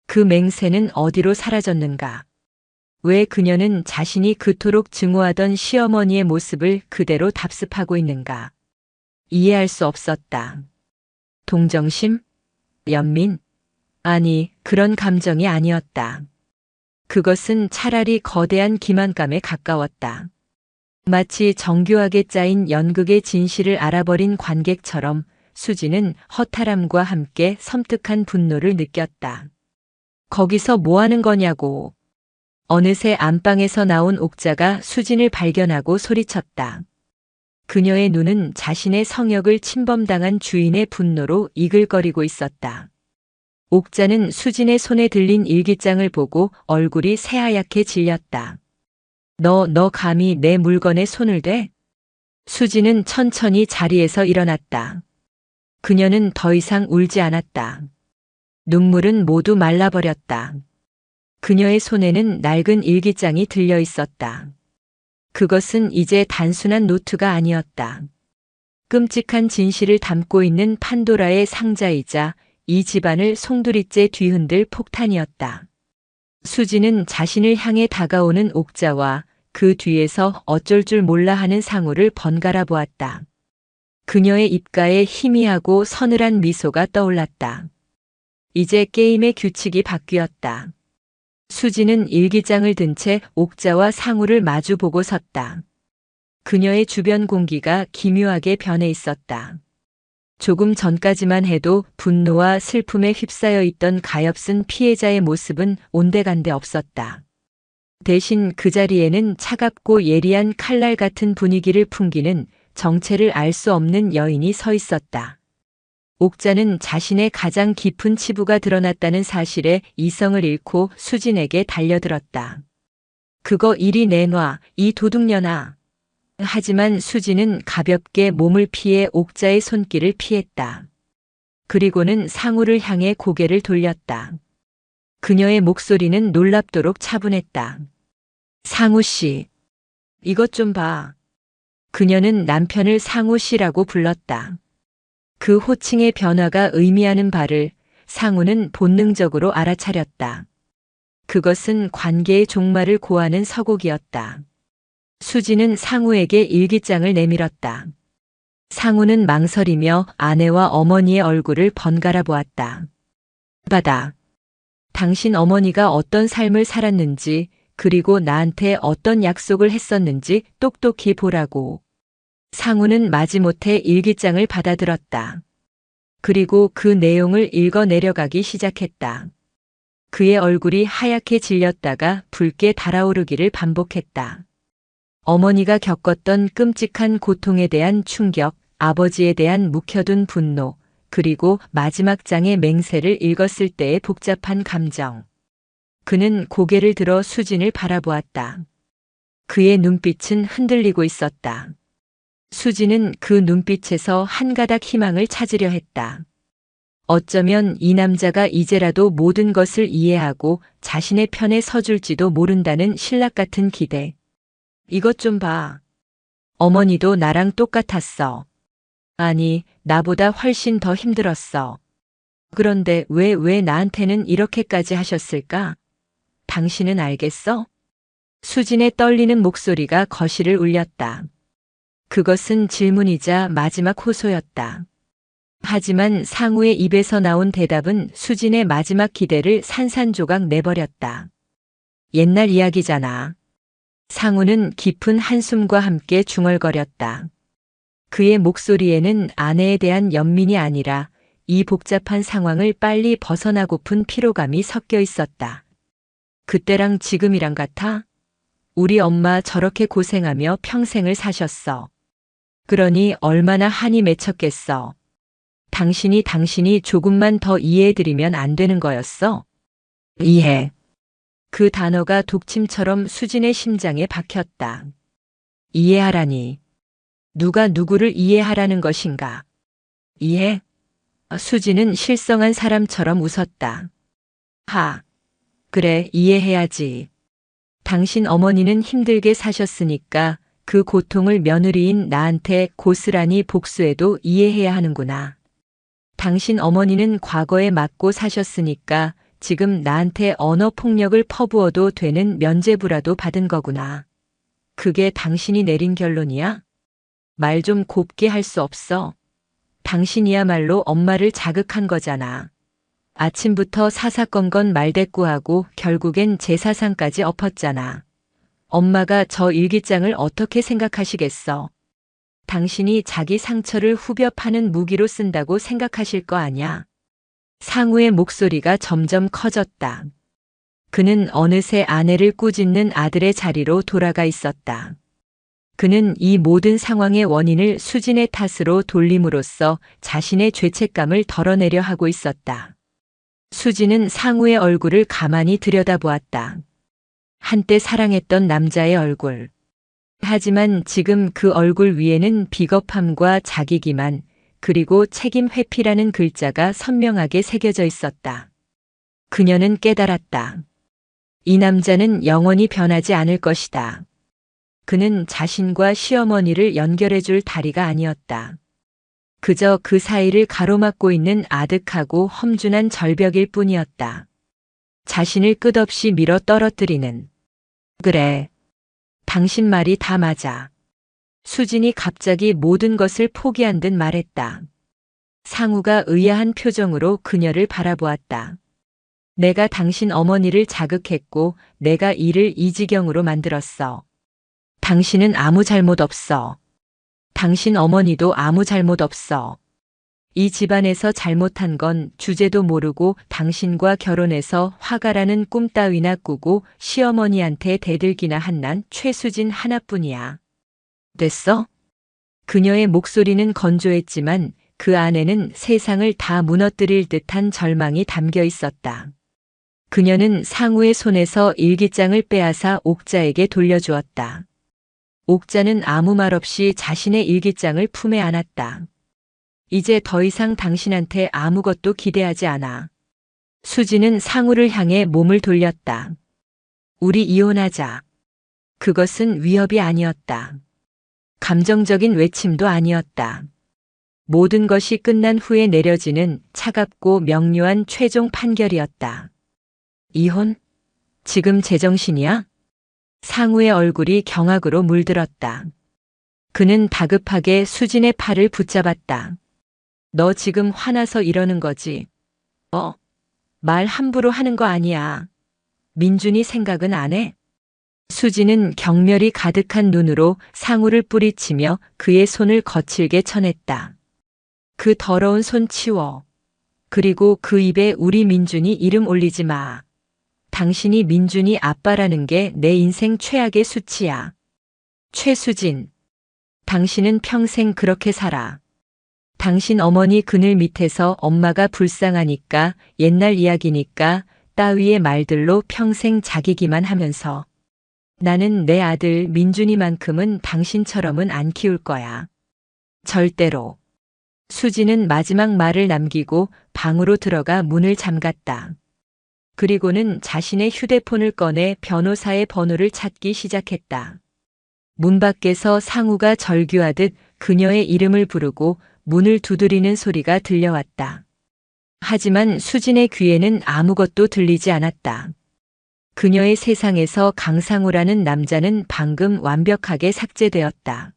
S1: 그 맹세는 어디로 사라졌는가? 왜 그녀는 자신이 그토록 증오하던 시어머니의 모습을 그대로 답습하고 있는가? 이해할 수 없었다. 동정심? 연민? 아니, 그런 감정이 아니었다. 그것은 차라리 거대한 기만감에 가까웠다. 마치 정교하게 짜인 연극의 진실을 알아버린 관객처럼 수지는 허탈함과 함께 섬뜩한 분노를 느꼈다. 거기서 뭐 하는 거냐고. 어느새 안방에서 나온 옥자가 수진을 발견하고 소리쳤다. 그녀의 눈은 자신의 성역을 침범당한 주인의 분노로 이글거리고 있었다. 옥자는 수진의 손에 들린 일기장을 보고 얼굴이 새하얗게 질렸다. 너 감히 내 물건에 손을 대? 수진은 천천히 자리에서 일어났다. 그녀는 더 이상 울지 않았다. 눈물은 모두 말라버렸다. 그녀의 손에는 낡은 일기장이 들려 있었다. 그것은 이제 단순한 노트가 아니었다. 끔찍한 진실을 담고 있는 판도라의 상자이자 이 집안을 송두리째 뒤흔들 폭탄이었다. 수지는 자신을 향해 다가오는 옥자와 그 뒤에서 어쩔 줄 몰라 하는 상우를 번갈아 보았다. 그녀의 입가에 희미하고 서늘한 미소가 떠올랐다. 이제 게임의 규칙이 바뀌었다. 수지는 일기장을 든 채 옥자와 상우를 마주보고 섰다. 그녀의 주변 공기가 기묘하게 변해 있었다. 조금 전까지만 해도 분노와 슬픔에 휩싸여 있던 가엾은 피해자의 모습은 온데간데 없었다. 대신 그 자리에는 차갑고 예리한 칼날 같은 분위기를 풍기는 정체를 알 수 없는 여인이 서 있었다. 옥자는 자신의 가장 깊은 치부가 드러났다는 사실에 이성을 잃고 수진에게 달려들었다. 그거 이리 내놔, 이 도둑년아. 하지만 수진은 가볍게 몸을 피해 옥자의 손길을 피했다. 그리고는 상우를 향해 고개를 돌렸다. 그녀의 목소리는 놀랍도록 차분했다. 상우 씨, 이것 좀 봐. 그녀는 남편을 상우 씨라고 불렀다. 그 호칭의 변화가 의미하는 바를 상우는 본능적으로 알아차렸다. 그것은 관계의 종말을 고하는 서곡이었다. 수지는 상우에게 일기장을 내밀었다. 상우는 망설이며 아내와 어머니의 얼굴을 번갈아 보았다. 받아. 당신 어머니가 어떤 삶을 살았는지, 그리고 나한테 어떤 약속을 했었는지 똑똑히 보라고. 상우는 마지못해 일기장을 받아들었다. 그리고 그 내용을 읽어 내려가기 시작했다. 그의 얼굴이 하얗게 질렸다가 붉게 달아오르기를 반복했다. 어머니가 겪었던 끔찍한 고통에 대한 충격, 아버지에 대한 묵혀둔 분노, 그리고 마지막 장의 맹세를 읽었을 때의 복잡한 감정. 그는 고개를 들어 수진을 바라보았다. 그의 눈빛은 흔들리고 있었다. 수진은 그 눈빛에서 한 가닥 희망을 찾으려 했다. 어쩌면 이 남자가 이제라도 모든 것을 이해하고 자신의 편에 서줄지도 모른다는 신락 같은 기대. 이것 좀 봐. 어머니도 나랑 똑같았어. 아니, 나보다 훨씬 더 힘들었어. 그런데 왜 나한테는 이렇게까지 하셨을까? 당신은 알겠어? 수진의 떨리는 목소리가 거실을 울렸다. 그것은 질문이자 마지막 호소였다. 하지만 상우의 입에서 나온 대답은 수진의 마지막 기대를 산산조각 내버렸다. 옛날 이야기잖아. 상우는 깊은 한숨과 함께 중얼거렸다. 그의 목소리에는 아내에 대한 연민이 아니라 이 복잡한 상황을 빨리 벗어나고픈 피로감이 섞여 있었다. 그때랑 지금이랑 같아? 우리 엄마 저렇게 고생하며 평생을 사셨어. 그러니 얼마나 한이 맺혔겠어. 당신이 조금만 더 이해해드리면 안 되는 거였어? 이해. 그 단어가 독침처럼 수진의 심장에 박혔다. 이해하라니. 누가 누구를 이해하라는 것인가? 이해? 수진은 실성한 사람처럼 웃었다. 그래, 이해해야지. 당신 어머니는 힘들게 사셨으니까 그 고통을 며느리인 나한테 고스란히 복수해도 이해해야 하는구나. 당신 어머니는 과거에 맞고 사셨으니까 지금 나한테 언어 폭력을 퍼부어도 되는 면죄부라도 받은 거구나. 그게 당신이 내린 결론이야? 말 좀 곱게 할 수 없어. 당신이야말로 엄마를 자극한 거잖아. 아침부터 사사건건 말대꾸하고 결국엔 제 사상까지 엎었잖아. 엄마가 저 일기장을 어떻게 생각하시겠어? 당신이 자기 상처를 후벼 파는 무기로 쓴다고 생각하실 거 아냐? 상우의 목소리가 점점 커졌다. 그는 어느새 아내를 꾸짖는 아들의 자리로 돌아가 있었다. 그는 이 모든 상황의 원인을 수진의 탓으로 돌림으로써 자신의 죄책감을 덜어내려 하고 있었다. 수진은 상우의 얼굴을 가만히 들여다보았다. 한때 사랑했던 남자의 얼굴. 하지만 지금 그 얼굴 위에는 비겁함과 자기기만, 그리고 책임 회피라는 글자가 선명하게 새겨져 있었다. 그녀는 깨달았다. 이 남자는 영원히 변하지 않을 것이다. 그는 자신과 시어머니를 연결해줄 다리가 아니었다. 그저 그 사이를 가로막고 있는 아득하고 험준한 절벽일 뿐이었다. 자신을 끝없이 밀어 떨어뜨리는. 그래. 당신 말이 다 맞아. 수진이 갑자기 모든 것을 포기한 듯 말했다. 상우가 의아한 표정으로 그녀를 바라보았다. 내가 당신 어머니를 자극했고 내가 이를 이 지경으로 만들었어. 당신은 아무 잘못 없어. 당신 어머니도 아무 잘못 없어. 이 집안에서 잘못한 건 주제도 모르고 당신과 결혼해서 화가라는 꿈 따위나 꾸고 시어머니한테 대들기나 한 난 최수진 하나뿐이야. 됐어? 그녀의 목소리는 건조했지만 그 안에는 세상을 다 무너뜨릴 듯한 절망이 담겨 있었다. 그녀는 상우의 손에서 일기장을 빼앗아 옥자에게 돌려주었다. 옥자는 아무 말 없이 자신의 일기장을 품에 안았다. 이제 더 이상 당신한테 아무것도 기대하지 않아. 수지는 상우를 향해 몸을 돌렸다. 우리 이혼하자. 그것은 위협이 아니었다. 감정적인 외침도 아니었다. 모든 것이 끝난 후에 내려지는 차갑고 명료한 최종 판결이었다. 이혼? 지금 제정신이야? 상우의 얼굴이 경악으로 물들었다. 그는 다급하게 수진의 팔을 붙잡았다. 너 지금 화나서 이러는 거지? 말 함부로 하는 거 아니야. 민준이 생각은 안 해? 수진은 경멸이 가득한 눈으로 상우를 뿌리치며 그의 손을 거칠게 쳐냈다. 그 더러운 손 치워. 그리고 그 입에 우리 민준이 이름 올리지 마. 당신이 민준이 아빠라는 게 내 인생 최악의 수치야. 최수진. 당신은 평생 그렇게 살아. 당신 어머니 그늘 밑에서 엄마가 불쌍하니까 옛날 이야기니까 따위의 말들로 평생 자기기만 하면서 나는 내 아들 민준이만큼은 당신처럼은 안 키울 거야. 절대로. 수지는 마지막 말을 남기고 방으로 들어가 문을 잠갔다. 그리고는 자신의 휴대폰을 꺼내 변호사의 번호를 찾기 시작했다. 문 밖에서 상우가 절규하듯 그녀의 이름을 부르고 문을 두드리는 소리가 들려왔다. 하지만 수진의 귀에는 아무것도 들리지 않았다. 그녀의 세상에서 강상우라는 남자는 방금 완벽하게 삭제되었다.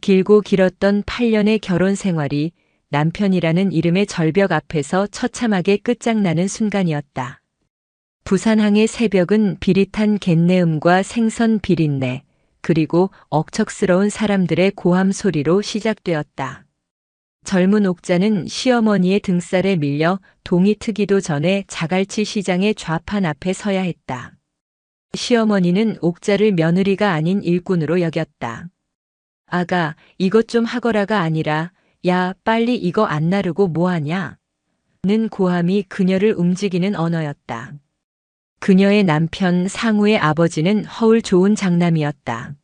S1: 길고 길었던 8년의 결혼 생활이 남편이라는 이름의 절벽 앞에서 처참하게 끝장나는 순간이었다. 부산항의 새벽은 비릿한 갯내음과 생선 비린내, 그리고 억척스러운 사람들의 고함 소리로 시작되었다. 젊은 옥자는 시어머니의 등살에 밀려 동이 트기도 전에 자갈치 시장의 좌판 앞에 서야 했다. 시어머니는 옥자를 며느리가 아닌 일꾼으로 여겼다. 아가, 이것 좀 하거라가 아니라 야, 빨리 이거 안 나르고 뭐하냐? 는 고함이 그녀를 움직이는 언어였다. 그녀의 남편 상우의 아버지는 허울 좋은 장남이었다.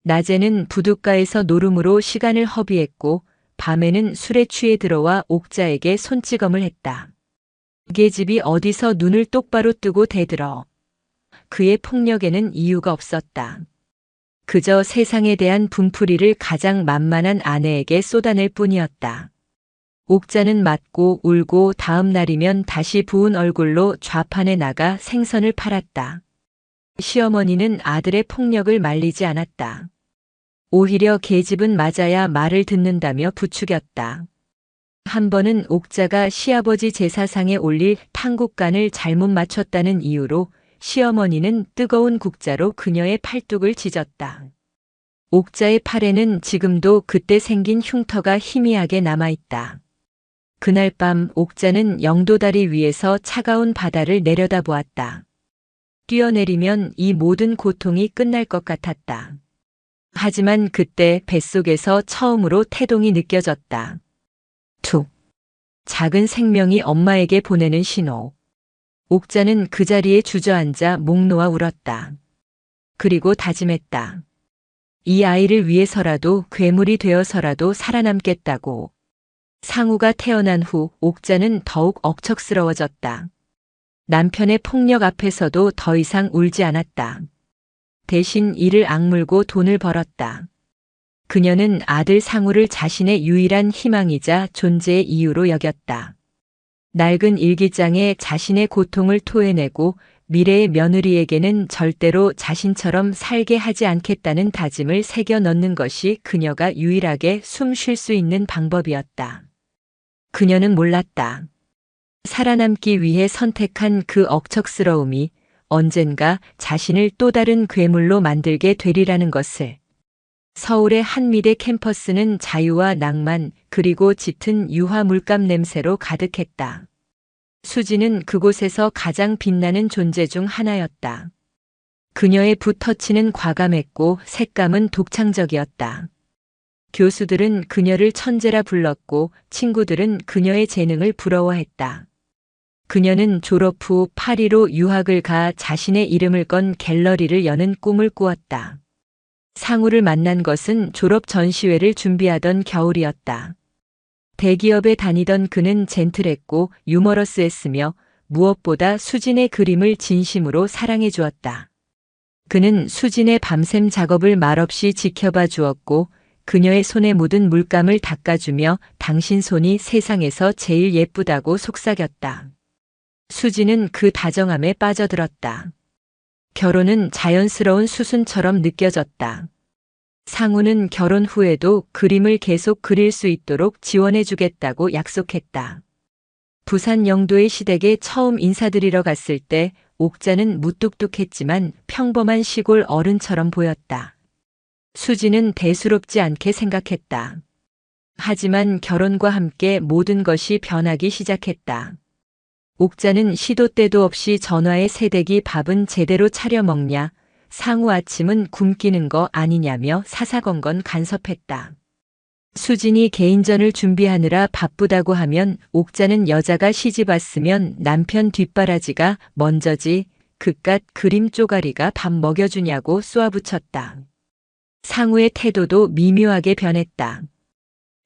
S1: 낮에는 부둣가에서 노름으로 시간을 허비했고 밤에는 술에 취해 들어와 옥자에게 손찌검을 했다. 그의 집이 어디서 눈을 똑바로 뜨고 대들어. 그의 폭력에는 이유가 없었다. 그저 세상에 대한 분풀이를 가장 만만한 아내에게 쏟아낼 뿐이었다. 옥자는 맞고 울고 다음 날이면 다시 부은 얼굴로 좌판에 나가 생선을 팔았다. 시어머니는 아들의 폭력을 말리지 않았다. 오히려 계집은 맞아야 말을 듣는다며 부추겼다. 한 번은 옥자가 시아버지 제사상에 올릴 탕국간을 잘못 맞췄다는 이유로 시어머니는 뜨거운 국자로 그녀의 팔뚝을 찢었다. 옥자의 팔에는 지금도 그때 생긴 흉터가 희미하게 남아있다. 그날 밤 옥자는 영도다리 위에서 차가운 바다를 내려다보았다. 뛰어내리면 이 모든 고통이 끝날 것 같았다. 하지만 그때 뱃속에서 처음으로 태동이 느껴졌다. 툭. 작은 생명이 엄마에게 보내는 신호. 옥자는 그 자리에 주저앉아 목 놓아 울었다. 그리고 다짐했다. 이 아이를 위해서라도 괴물이 되어서라도 살아남겠다고. 상우가 태어난 후 옥자는 더욱 억척스러워졌다. 남편의 폭력 앞에서도 더 이상 울지 않았다. 대신 이를 악물고 돈을 벌었다. 그녀는 아들 상우를 자신의 유일한 희망이자 존재의 이유로 여겼다. 낡은 일기장에 자신의 고통을 토해내고 미래의 며느리에게는 절대로 자신처럼 살게 하지 않겠다는 다짐을 새겨 넣는 것이 그녀가 유일하게 숨 쉴 수 있는 방법이었다. 그녀는 몰랐다. 살아남기 위해 선택한 그 억척스러움이 언젠가 자신을 또 다른 괴물로 만들게 되리라는 것을. 서울의 한 미대 캠퍼스는 자유와 낭만 그리고 짙은 유화 물감 냄새로 가득했다. 수지는 그곳에서 가장 빛나는 존재 중 하나였다. 그녀의 붓터치는 과감했고 색감은 독창적이었다. 교수들은 그녀를 천재라 불렀고 친구들은 그녀의 재능을 부러워했다. 그녀는 졸업 후 파리로 유학을 가 자신의 이름을 건 갤러리를 여는 꿈을 꾸었다. 상우를 만난 것은 졸업 전시회를 준비하던 겨울이었다. 대기업에 다니던 그는 젠틀했고 유머러스했으며 무엇보다 수진의 그림을 진심으로 사랑해 주었다. 그는 수진의 밤샘 작업을 말없이 지켜봐 주었고 그녀의 손에 묻은 물감을 닦아주며 당신 손이 세상에서 제일 예쁘다고 속삭였다. 수지는 그 다정함에 빠져들었다. 결혼은 자연스러운 수순처럼 느껴졌다. 상우는 결혼 후에도 그림을 계속 그릴 수 있도록 지원해주겠다고 약속했다. 부산 영도의 시댁에 처음 인사드리러 갔을 때 옥자는 무뚝뚝했지만 평범한 시골 어른처럼 보였다. 수지는 대수롭지 않게 생각했다. 하지만 결혼과 함께 모든 것이 변하기 시작했다. 옥자는 시도 때도 없이 전화에 새댁이 밥은 제대로 차려 먹냐, 상우 아침은 굶기는 거 아니냐며 사사건건 간섭했다. 수진이 개인전을 준비하느라 바쁘다고 하면 옥자는 여자가 시집 왔으면 남편 뒷바라지가 먼저지 그깟 그림 쪼가리가 밥 먹여주냐고 쏘아붙였다. 상우의 태도도 미묘하게 변했다.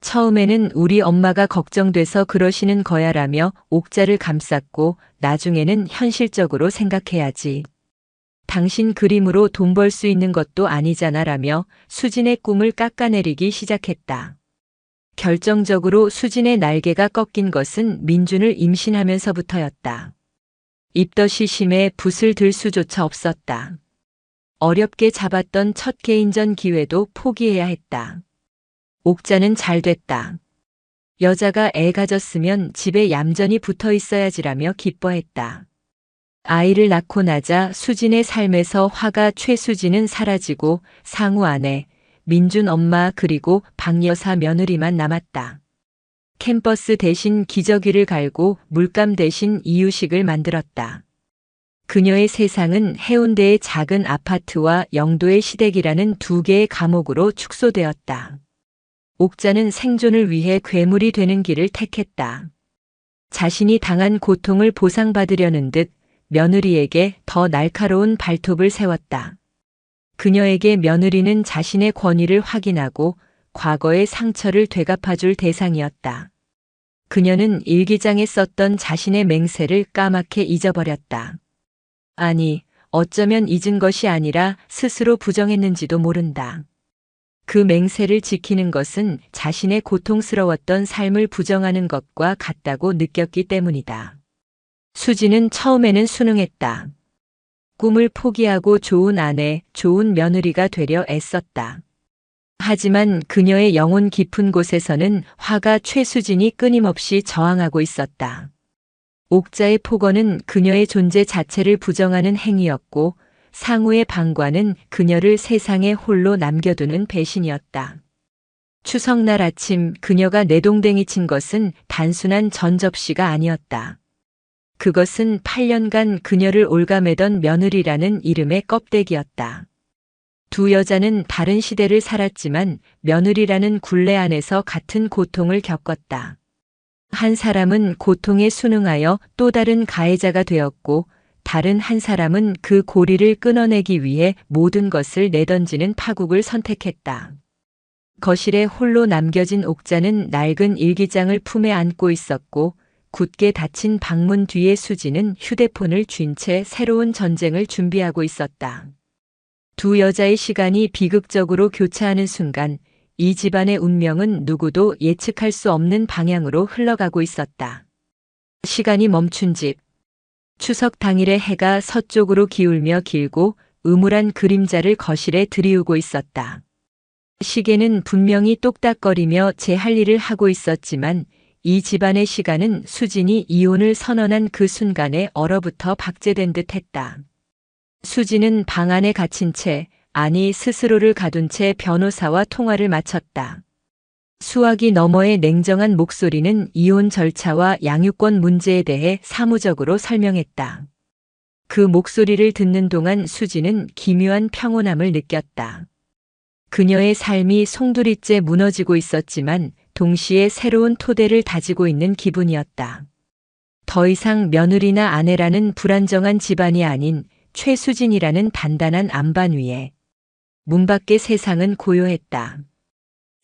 S1: 처음에는 우리 엄마가 걱정돼서 그러시는 거야라며 옥자를 감쌌고 나중에는 현실적으로 생각해야지. 당신 그림으로 돈 벌 수 있는 것도 아니잖아라며 수진의 꿈을 깎아내리기 시작했다. 결정적으로 수진의 날개가 꺾인 것은 민준을 임신하면서부터였다. 입덧이 심해 붓을 들 수조차 없었다. 어렵게 잡았던 첫 개인전 기회도 포기해야 했다. 옥자는 잘 됐다. 여자가 애 가졌으면 집에 얌전히 붙어 있어야지라며 기뻐했다. 아이를 낳고 나자 수진의 삶에서 화가 최수진은 사라지고 상우 아내, 민준 엄마 그리고 박여사 며느리만 남았다. 캠퍼스 대신 기저귀를 갈고 물감 대신 이유식을 만들었다. 그녀의 세상은 해운대의 작은 아파트와 영도의 시댁이라는 두 개의 감옥으로 축소되었다. 옥자는 생존을 위해 괴물이 되는 길을 택했다. 자신이 당한 고통을 보상받으려는 듯 며느리에게 더 날카로운 발톱을 세웠다. 그녀에게 며느리는 자신의 권위를 확인하고 과거의 상처를 되갚아줄 대상이었다. 그녀는 일기장에 썼던 자신의 맹세를 까맣게 잊어버렸다. 아니, 어쩌면 잊은 것이 아니라 스스로 부정했는지도 모른다. 그 맹세를 지키는 것은 자신의 고통스러웠던 삶을 부정하는 것과 같다고 느꼈기 때문이다. 수지는 처음에는 순응했다. 꿈을 포기하고 좋은 아내, 좋은 며느리가 되려 애썼다. 하지만 그녀의 영혼 깊은 곳에서는 화가 최수진이 끊임없이 저항하고 있었다. 옥자의 폭언은 그녀의 존재 자체를 부정하는 행위였고 상우의 방관은 그녀를 세상에 홀로 남겨두는 배신이었다. 추석날 아침 그녀가 내동댕이 친 것은 단순한 전접시가 아니었다. 그것은 8년간 그녀를 올가매던 며느리라는 이름의 껍데기였다. 두 여자는 다른 시대를 살았지만 며느리라는 굴레 안에서 같은 고통을 겪었다. 한 사람은 고통에 순응하여 또 다른 가해자가 되었고 다른 한 사람은 그 고리를 끊어내기 위해 모든 것을 내던지는 파국을 선택했다. 거실에 홀로 남겨진 옥자는 낡은 일기장을 품에 안고 있었고 굳게 닫힌 방문 뒤에 수지는 휴대폰을 쥔 채 새로운 전쟁을 준비하고 있었다. 두 여자의 시간이 비극적으로 교차하는 순간 이 집안의 운명은 누구도 예측할 수 없는 방향으로 흘러가고 있었다. 시간이 멈춘 집. 추석 당일의 해가 서쪽으로 기울며 길고 음울한 그림자를 거실에 들이우고 있었다. 시계는 분명히 똑딱거리며 제 할 일을 하고 있었지만 이 집안의 시간은 수진이 이혼을 선언한 그 순간에 얼어붙어 박제된 듯 했다. 수진은 방 안에 갇힌 채, 아니 스스로를 가둔 채 변호사와 통화를 마쳤다. 수화기 너머의 냉정한 목소리는 이혼 절차와 양육권 문제에 대해 사무적으로 설명했다. 그 목소리를 듣는 동안 수진은 기묘한 평온함을 느꼈다. 그녀의 삶이 송두리째 무너지고 있었지만 동시에 새로운 토대를 다지고 있는 기분이었다. 더 이상 며느리나 아내라는 불안정한 집안이 아닌 최수진이라는 단단한 안반 위에. 문 밖의 세상은 고요했다.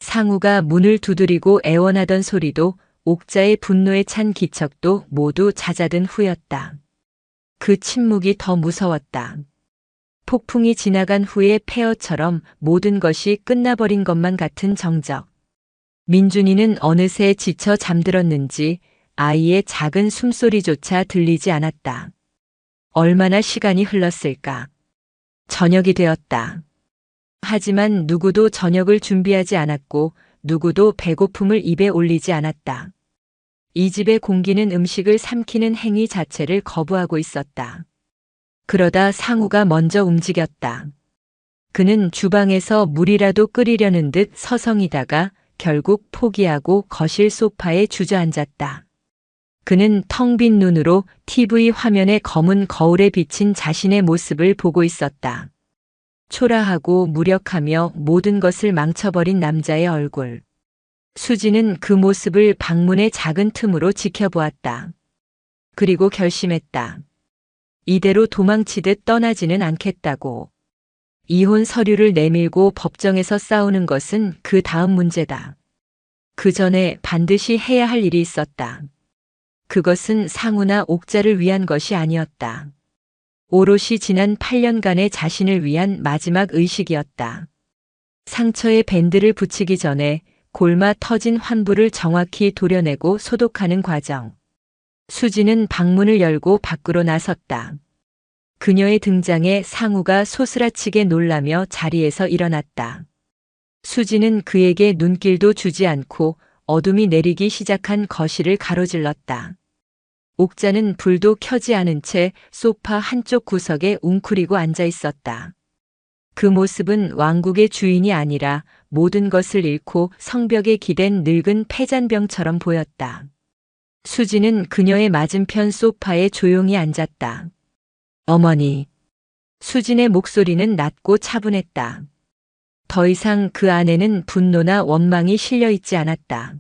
S1: 상우가 문을 두드리고 애원하던 소리도 옥자의 분노에 찬 기척도 모두 잦아든 후였다. 그 침묵이 더 무서웠다. 폭풍이 지나간 후의 폐허처럼 모든 것이 끝나버린 것만 같은 정적. 민준이는 어느새 지쳐 잠들었는지 아이의 작은 숨소리조차 들리지 않았다. 얼마나 시간이 흘렀을까. 저녁이 되었다. 하지만 누구도 저녁을 준비하지 않았고 누구도 배고픔을 입에 올리지 않았다. 이 집의 공기는 음식을 삼키는 행위 자체를 거부하고 있었다. 그러다 상우가 먼저 움직였다. 그는 주방에서 물이라도 끓이려는 듯 서성이다가 결국 포기하고 거실 소파에 주저앉았다. 그는 텅 빈 눈으로 TV 화면의 검은 거울에 비친 자신의 모습을 보고 있었다. 초라하고 무력하며 모든 것을 망쳐버린 남자의 얼굴. 수지는 그 모습을 방문의 작은 틈으로 지켜보았다. 그리고 결심했다. 이대로 도망치듯 떠나지는 않겠다고. 이혼 서류를 내밀고 법정에서 싸우는 것은 그 다음 문제다. 그 전에 반드시 해야 할 일이 있었다. 그것은 상우나 옥자를 위한 것이 아니었다. 오롯이 지난 8년간의 자신을 위한 마지막 의식이었다. 상처에 밴드를 붙이기 전에 골마 터진 환부를 정확히 도려내고 소독하는 과정. 수지는 방문을 열고 밖으로 나섰다. 그녀의 등장에 상우가 소스라치게 놀라며 자리에서 일어났다. 수지는 그에게 눈길도 주지 않고 어둠이 내리기 시작한 거실을 가로질렀다. 옥자는 불도 켜지 않은 채 소파 한쪽 구석에 웅크리고 앉아 있었다. 그 모습은 왕국의 주인이 아니라 모든 것을 잃고 성벽에 기댄 늙은 패잔병처럼 보였다. 수지는 그녀의 맞은편 소파에 조용히 앉았다. 어머니. 수진의 목소리는 낮고 차분했다. 더 이상 그 안에는 분노나 원망이 실려 있지 않았다.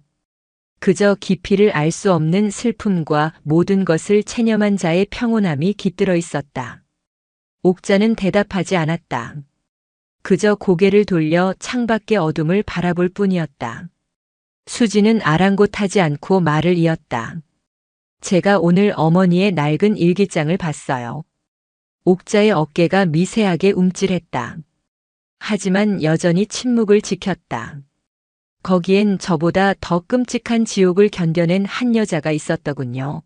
S1: 그저 깊이를 알 수 없는 슬픔과 모든 것을 체념한 자의 평온함이 깃들어 있었다. 옥자는 대답하지 않았다. 그저 고개를 돌려 창밖의 어둠을 바라볼 뿐이었다. 수지는 아랑곳하지 않고 말을 이었다. 제가 오늘 어머니의 낡은 일기장을 봤어요. 옥자의 어깨가 미세하게 움찔했다. 하지만 여전히 침묵을 지켰다. 거기엔 저보다 더 끔찍한 지옥을 견뎌낸 한 여자가 있었더군요.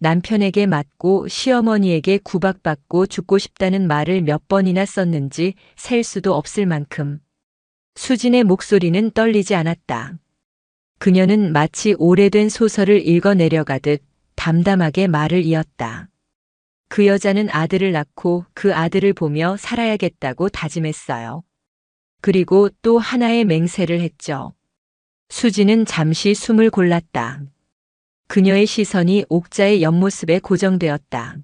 S1: 남편에게 맞고 시어머니에게 구박받고 죽고 싶다는 말을 몇 번이나 썼는지 셀 수도 없을 만큼. 수진의 목소리는 떨리지 않았다. 그녀는 마치 오래된 소설을 읽어내려가듯 담담하게 말을 이었다. 그 여자는 아들을 낳고 그 아들을 보며 살아야겠다고 다짐했어요. 그리고 또 하나의 맹세를 했죠. 수지는 잠시 숨을 골랐다. 그녀의 시선이 옥자의 옆모습에 고정되었다.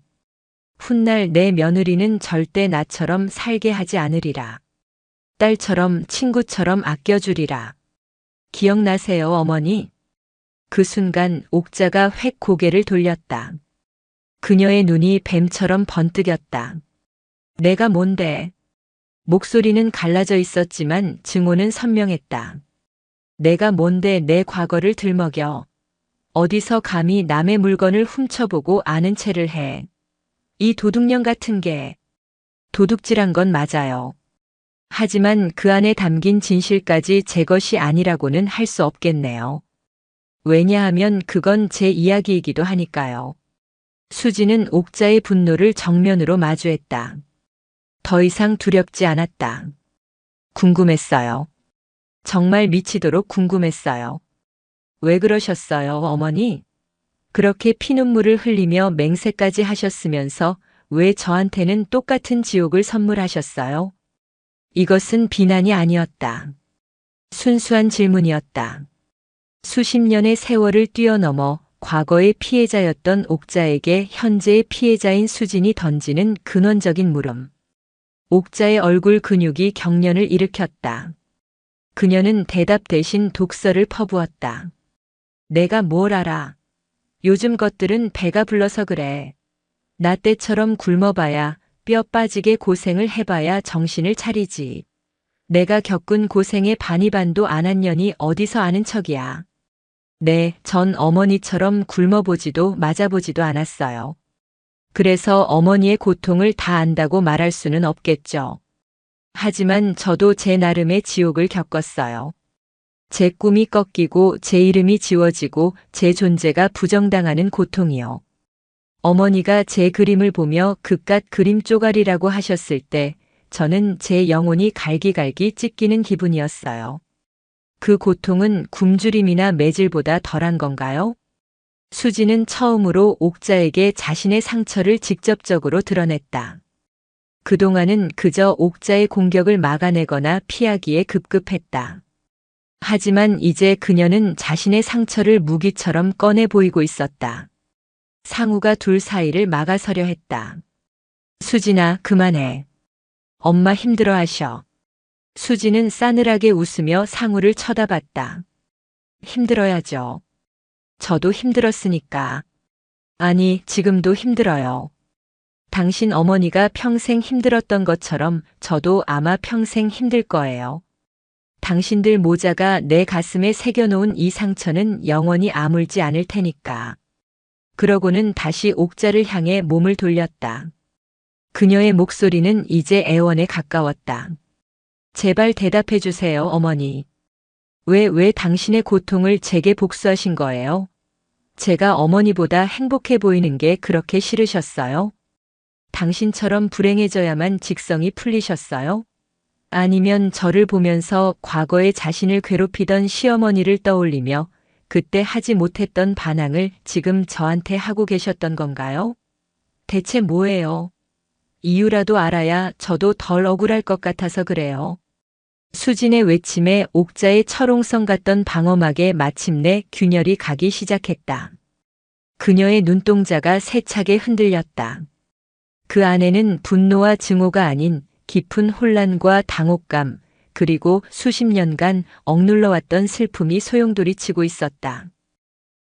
S1: 훗날 내 며느리는 절대 나처럼 살게 하지 않으리라. 딸처럼 친구처럼 아껴주리라. 기억나세요, 어머니? 그 순간 옥자가 획 고개를 돌렸다. 그녀의 눈이 뱀처럼 번뜩였다. 내가 뭔데? 목소리는 갈라져 있었지만 증오는 선명했다. 내가 뭔데 내 과거를 들먹여. 어디서 감히 남의 물건을 훔쳐보고 아는 체를 해. 이 도둑년 같은 게. 도둑질한 건 맞아요. 하지만 그 안에 담긴 진실까지 제 것이 아니라고는 할 수 없겠네요. 왜냐하면 그건 제 이야기이기도 하니까요. 수지는 옥자의 분노를 정면으로 마주했다. 더 이상 두렵지 않았다. 궁금했어요. 정말 미치도록 궁금했어요. 왜 그러셨어요, 어머니? 그렇게 피눈물을 흘리며 맹세까지 하셨으면서 왜 저한테는 똑같은 지옥을 선물하셨어요? 이것은 비난이 아니었다. 순수한 질문이었다. 수십 년의 세월을 뛰어넘어 과거의 피해자였던 옥자에게 현재의 피해자인 수진이 던지는 근원적인 물음. 옥자의 얼굴 근육이 경련을 일으켰다. 그녀는 대답 대신 독설을 퍼부었다. 내가 뭘 알아? 요즘 것들은 배가 불러서 그래. 나 때처럼 굶어봐야 뼈 빠지게 고생을 해봐야 정신을 차리지. 내가 겪은 고생의 반이 반도 안 한 년이 어디서 아는 척이야. 네, 전 어머니처럼 굶어보지도 맞아보지도 않았어요. 그래서 어머니의 고통을 다 안다고 말할 수는 없겠죠. 하지만 저도 제 나름의 지옥을 겪었어요. 제 꿈이 꺾이고 제 이름이 지워지고 제 존재가 부정당하는 고통이요. 어머니가 제 그림을 보며 그깟 그림 쪼가리라고 하셨을 때 저는 제 영혼이 갈기갈기 찢기는 기분이었어요. 그 고통은 굶주림이나 매질보다 덜한 건가요? 수지는 처음으로 옥자에게 자신의 상처를 직접적으로 드러냈다. 그동안은 그저 옥자의 공격을 막아내거나 피하기에 급급했다. 하지만 이제 그녀는 자신의 상처를 무기처럼 꺼내 보이고 있었다. 상우가 둘 사이를 막아서려 했다. 수진아, 그만해. 엄마 힘들어하셔. 수지는 싸늘하게 웃으며 상우를 쳐다봤다. 힘들어야죠. 저도 힘들었으니까. 아니, 지금도 힘들어요. 당신 어머니가 평생 힘들었던 것처럼 저도 아마 평생 힘들 거예요. 당신들 모자가 내 가슴에 새겨놓은 이 상처는 영원히 아물지 않을 테니까. 그러고는 다시 옥자를 향해 몸을 돌렸다. 그녀의 목소리는 이제 애원에 가까웠다. 제발 대답해 주세요, 어머니. 왜 당신의 고통을 제게 복수하신 거예요? 제가 어머니보다 행복해 보이는 게 그렇게 싫으셨어요? 당신처럼 불행해져야만 직성이 풀리셨어요? 아니면 저를 보면서 과거에 자신을 괴롭히던 시어머니를 떠올리며 그때 하지 못했던 반항을 지금 저한테 하고 계셨던 건가요? 대체 뭐예요? 이유라도 알아야 저도 덜 억울할 것 같아서 그래요. 수진의 외침에 옥자의 철옹성 같던 방어막에 마침내 균열이 가기 시작했다. 그녀의 눈동자가 세차게 흔들렸다. 그 안에는 분노와 증오가 아닌 깊은 혼란과 당혹감, 그리고 수십 년간 억눌러왔던 슬픔이 소용돌이치고 있었다.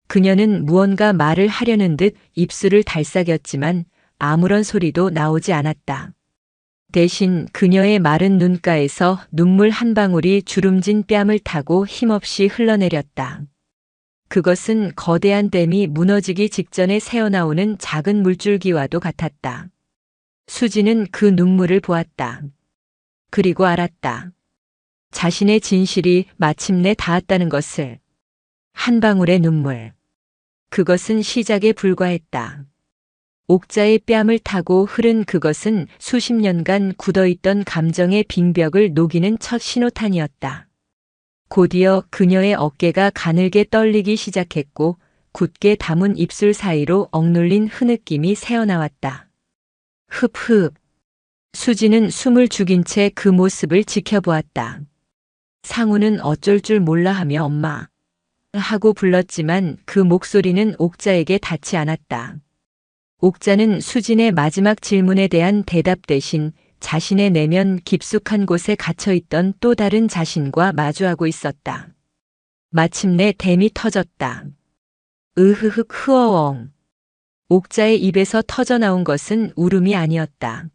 S1: 그녀는 무언가 말을 하려는 듯 입술을 달싹였지만 아무런 소리도 나오지 않았다. 대신 그녀의 마른 눈가에서 눈물 한 방울이 주름진 뺨을 타고 힘없이 흘러내렸다. 그것은 거대한 댐이 무너지기 직전에 새어나오는 작은 물줄기와도 같았다. 수지는 그 눈물을 보았다. 그리고 알았다. 자신의 진실이 마침내 닿았다는 것을. 한 방울의 눈물. 그것은 시작에 불과했다. 옥자의 뺨을 타고 흐른 그것은 수십 년간 굳어있던 감정의 빙벽을 녹이는 첫 신호탄이었다. 곧이어 그녀의 어깨가 가늘게 떨리기 시작했고 굳게 담은 입술 사이로 억눌린 흐느낌이 새어나왔다. 흡흡. 수지는 숨을 죽인 채 그 모습을 지켜보았다. 상우는 어쩔 줄 몰라 하며 엄마 하고 불렀지만 그 목소리는 옥자에게 닿지 않았다. 옥자는 수진의 마지막 질문에 대한 대답 대신 자신의 내면 깊숙한 곳에 갇혀있던 또 다른 자신과 마주하고 있었다. 마침내 댐이 터졌다. 으흐흑 흐어엉. 옥자의 입에서 터져나온 것은 울음이 아니었다.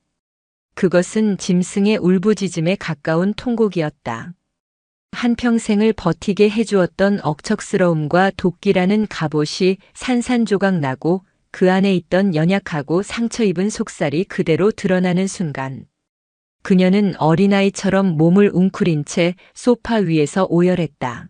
S1: 그것은 짐승의 울부짖음에 가까운 통곡이었다. 한평생을 버티게 해주었던 억척스러움과 도끼라는 갑옷이 산산조각 나고 그 안에 있던 연약하고 상처 입은 속살이 그대로 드러나는 순간 그녀는 어린아이처럼 몸을 웅크린 채 소파 위에서 오열했다.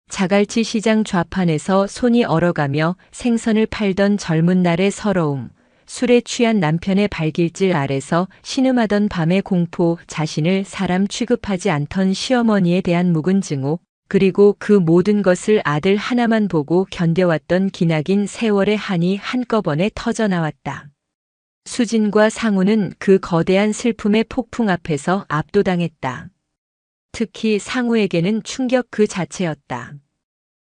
S1: 자갈치 시장 좌판에서 손이 얼어가며 생선을 팔던 젊은 날의 서러움, 술에 취한 남편의 발길질 아래서 신음하던 밤의 공포, 자신을 사람 취급하지 않던 시어머니에 대한 묵은 증오, 그리고 그 모든 것을 아들 하나만 보고 견뎌왔던 기나긴 세월의 한이 한꺼번에 터져나왔다. 수진과 상우는 그 거대한 슬픔의 폭풍 앞에서 압도당했다. 특히 상우에게는 충격 그 자체였다.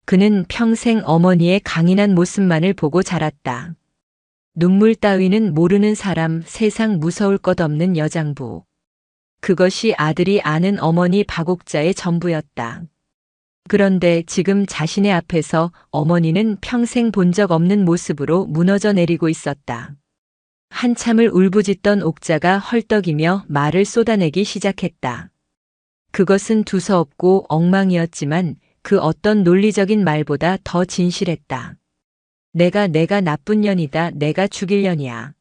S1: 그는 평생 어머니의 강인한 모습만을 보고 자랐다. 눈물 따위는 모르는 사람, 세상 무서울 것 없는 여장부. 그것이 아들이 아는 어머니 박옥자의 전부였다. 그런데 지금 자신의 앞에서 어머니는 평생 본 적 없는 모습으로 무너져 내리고 있었다. 한참을 울부짖던 옥자가 헐떡이며 말을 쏟아내기 시작했다. 그것은 두서없고 엉망이었지만 그 어떤 논리적인 말보다 더 진실했다. 내가 나쁜 년이다. 내가 죽일 년이야.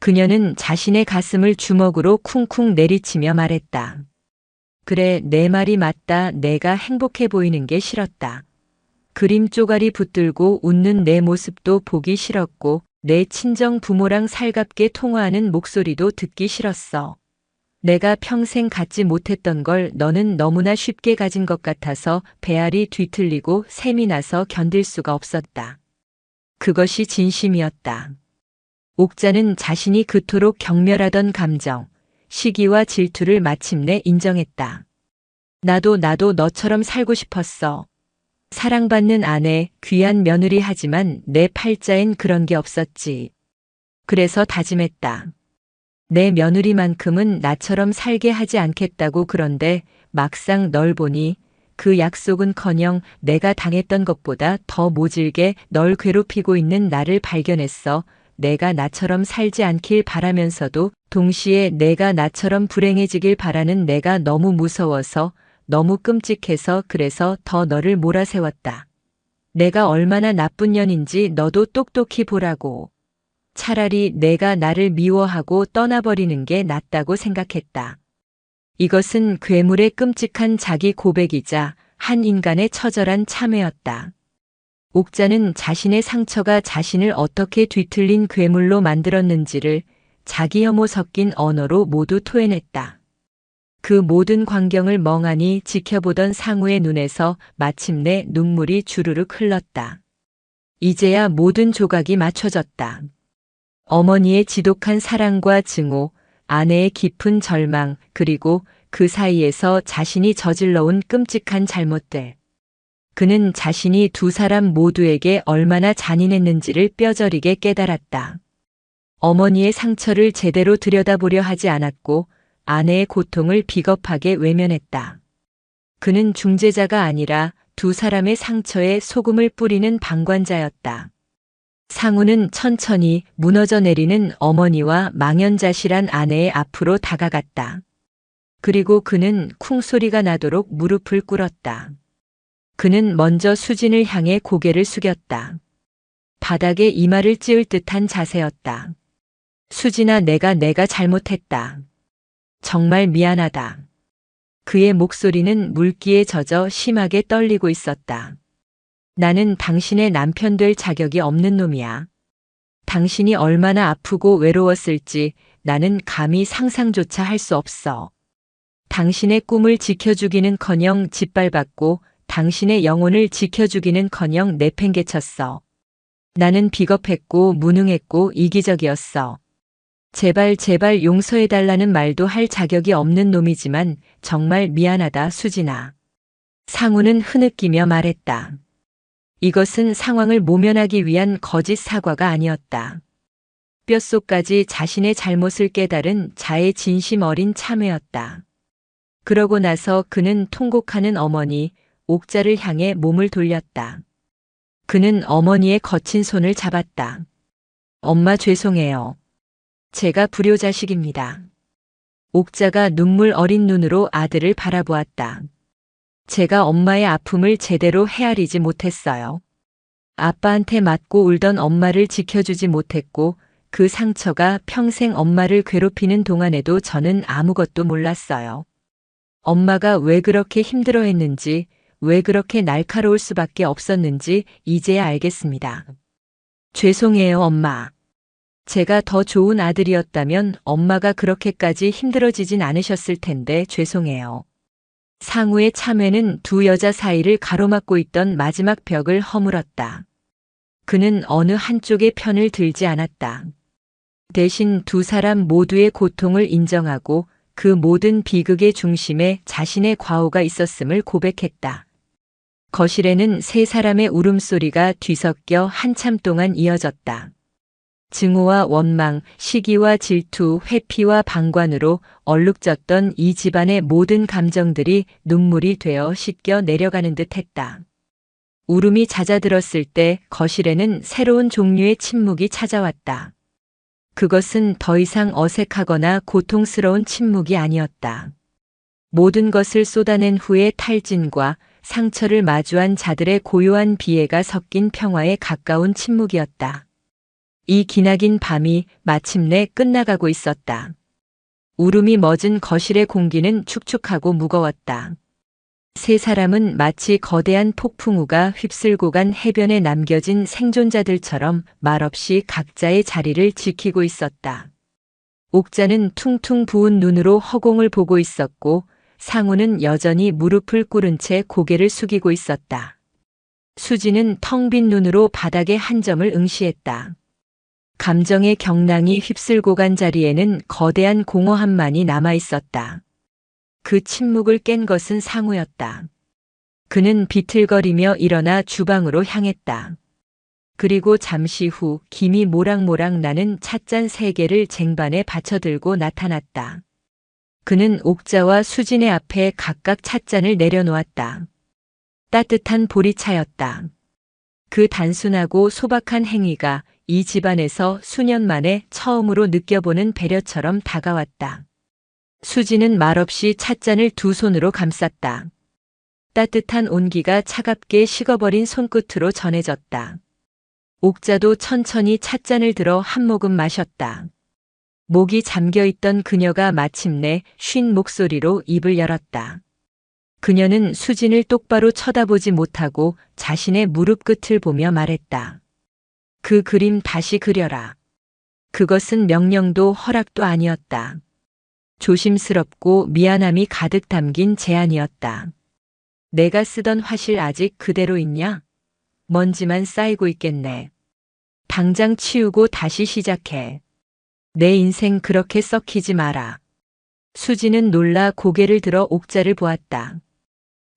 S1: 그녀는 자신의 가슴을 주먹으로 쿵쿵 내리치며 말했다. 그래, 내 말이 맞다. 내가 행복해 보이는 게 싫었다. 그림 쪼가리 붙들고 웃는 내 모습도 보기 싫었고 내 친정 부모랑 살갑게 통화하는 목소리도 듣기 싫었어. 내가 평생 갖지 못했던 걸 너는 너무나 쉽게 가진 것 같아서 배알이 뒤틀리고 샘이 나서 견딜 수가 없었다. 그것이 진심이었다. 옥자는 자신이 그토록 경멸하던 감정, 시기와 질투를 마침내 인정했다. 나도 너처럼 살고 싶었어. 사랑받는 아내, 귀한 며느리 하지만 내 팔자엔 그런 게 없었지. 그래서 다짐했다. 내 며느리만큼은 나처럼 살게 하지 않겠다고. 그런데 막상 널 보니 그 약속은커녕 내가 당했던 것보다 더 모질게 널 괴롭히고 있는 나를 발견했어. 내가 나처럼 살지 않길 바라면서도 동시에 내가 나처럼 불행해지길 바라는 내가 너무 무서워서, 너무 끔찍해서 그래서 더 너를 몰아세웠다. 내가 얼마나 나쁜 년인지 너도 똑똑히 보라고. 차라리 내가 나를 미워하고 떠나버리는 게 낫다고 생각했다. 이것은 괴물의 끔찍한 자기 고백이자 한 인간의 처절한 참회였다. 옥자는 자신의 상처가 자신을 어떻게 뒤틀린 괴물로 만들었는지를 자기 혐오 섞인 언어로 모두 토해냈다. 그 모든 광경을 멍하니 지켜보던 상우의 눈에서 마침내 눈물이 주르륵 흘렀다. 이제야 모든 조각이 맞춰졌다. 어머니의 지독한 사랑과 증오, 아내의 깊은 절망, 그리고 그 사이에서 자신이 저질러온 끔찍한 잘못들. 그는 자신이 두 사람 모두에게 얼마나 잔인했는지를 뼈저리게 깨달았다. 어머니의 상처를 제대로 들여다보려 하지 않았고 아내의 고통을 비겁하게 외면했다. 그는 중재자가 아니라 두 사람의 상처에 소금을 뿌리는 방관자였다. 상우는 천천히 무너져 내리는 어머니와 망연자실한 아내의 앞으로 다가갔다. 그리고 그는 쿵소리가 나도록 무릎을 꿇었다. 그는 먼저 수진을 향해 고개를 숙였다. 바닥에 이마를 찌을 듯한 자세였다. 수진아, 내가 잘못했다. 정말 미안하다. 그의 목소리는 물기에 젖어 심하게 떨리고 있었다. 나는 당신의 남편 될 자격이 없는 놈이야. 당신이 얼마나 아프고 외로웠을지 나는 감히 상상조차 할 수 없어. 당신의 꿈을 지켜주기는커녕 짓밟았고 당신의 영혼을 지켜주기는커녕 내팽개쳤어. 나는 비겁했고 무능했고 이기적이었어. 제발 용서해달라는 말도 할 자격이 없는 놈이지만 정말 미안하다, 수진아. 상우는 흐느끼며 말했다. 이것은 상황을 모면하기 위한 거짓 사과가 아니었다. 뼛속까지 자신의 잘못을 깨달은 자의 진심 어린 참회였다. 그러고 나서 그는 통곡하는 어머니, 옥자를 향해 몸을 돌렸다. 그는 어머니의 거친 손을 잡았다. 엄마, 죄송해요. 제가 불효자식입니다. 옥자가 눈물 어린 눈으로 아들을 바라보았다. 제가 엄마의 아픔을 제대로 헤아리지 못했어요. 아빠한테 맞고 울던 엄마를 지켜주지 못했고 그 상처가 평생 엄마를 괴롭히는 동안에도 저는 아무것도 몰랐어요. 엄마가 왜 그렇게 힘들어했는지, 왜 그렇게 날카로울 수밖에 없었는지 이제야 알겠습니다. 죄송해요, 엄마. 제가 더 좋은 아들이었다면 엄마가 그렇게까지 힘들어지진 않으셨을 텐데 죄송해요. 상우의 참회는 두 여자 사이를 가로막고 있던 마지막 벽을 허물었다. 그는 어느 한쪽의 편을 들지 않았다. 대신 두 사람 모두의 고통을 인정하고 그 모든 비극의 중심에 자신의 과오가 있었음을 고백했다. 거실에는 세 사람의 울음소리가 뒤섞여 한참 동안 이어졌다. 증오와 원망, 시기와 질투, 회피와 방관으로 얼룩졌던 이 집안의 모든 감정들이 눈물이 되어 씻겨 내려가는 듯 했다. 울음이 잦아들었을 때 거실에는 새로운 종류의 침묵이 찾아왔다. 그것은 더 이상 어색하거나 고통스러운 침묵이 아니었다. 모든 것을 쏟아낸 후의 탈진과 상처를 마주한 자들의 고요한 비애가 섞인 평화에 가까운 침묵이었다. 이 기나긴 밤이 마침내 끝나가고 있었다. 울음이 멎은 거실의 공기는 축축하고 무거웠다. 세 사람은 마치 거대한 폭풍우가 휩쓸고 간 해변에 남겨진 생존자들처럼 말없이 각자의 자리를 지키고 있었다. 옥자는 퉁퉁 부은 눈으로 허공을 보고 있었고 상우는 여전히 무릎을 꿇은 채 고개를 숙이고 있었다. 수지는 텅 빈 눈으로 바닥의 한 점을 응시했다. 감정의 경랑이 휩쓸고 간 자리에는 거대한 공허함만이 남아 있었다. 그 침묵을 깬 것은 상우였다. 그는 비틀거리며 일어나 주방으로 향했다. 그리고 잠시 후 김이 모락모락 나는 찻잔 3개를 쟁반에 받쳐들고 나타났다. 그는 옥자와 수진의 앞에 각각 찻잔을 내려놓았다. 따뜻한 보리차였다. 그 단순하고 소박한 행위가 이 집안에서 수년 만에 처음으로 느껴보는 배려처럼 다가왔다. 수지는 말없이 찻잔을 두 손으로 감쌌다. 따뜻한 온기가 차갑게 식어버린 손끝으로 전해졌다. 옥자도 천천히 찻잔을 들어 한 모금 마셨다. 목이 잠겨있던 그녀가 마침내 쉰 목소리로 입을 열었다. 그녀는 수진을 똑바로 쳐다보지 못하고 자신의 무릎 끝을 보며 말했다. 그 그림 다시 그려라. 그것은 명령도 허락도 아니었다. 조심스럽고 미안함이 가득 담긴 제안이었다. 내가 쓰던 화실 아직 그대로 있냐? 먼지만 쌓이고 있겠네. 당장 치우고 다시 시작해. 내 인생 그렇게 썩히지 마라. 수지는 놀라 고개를 들어 옥자를 보았다.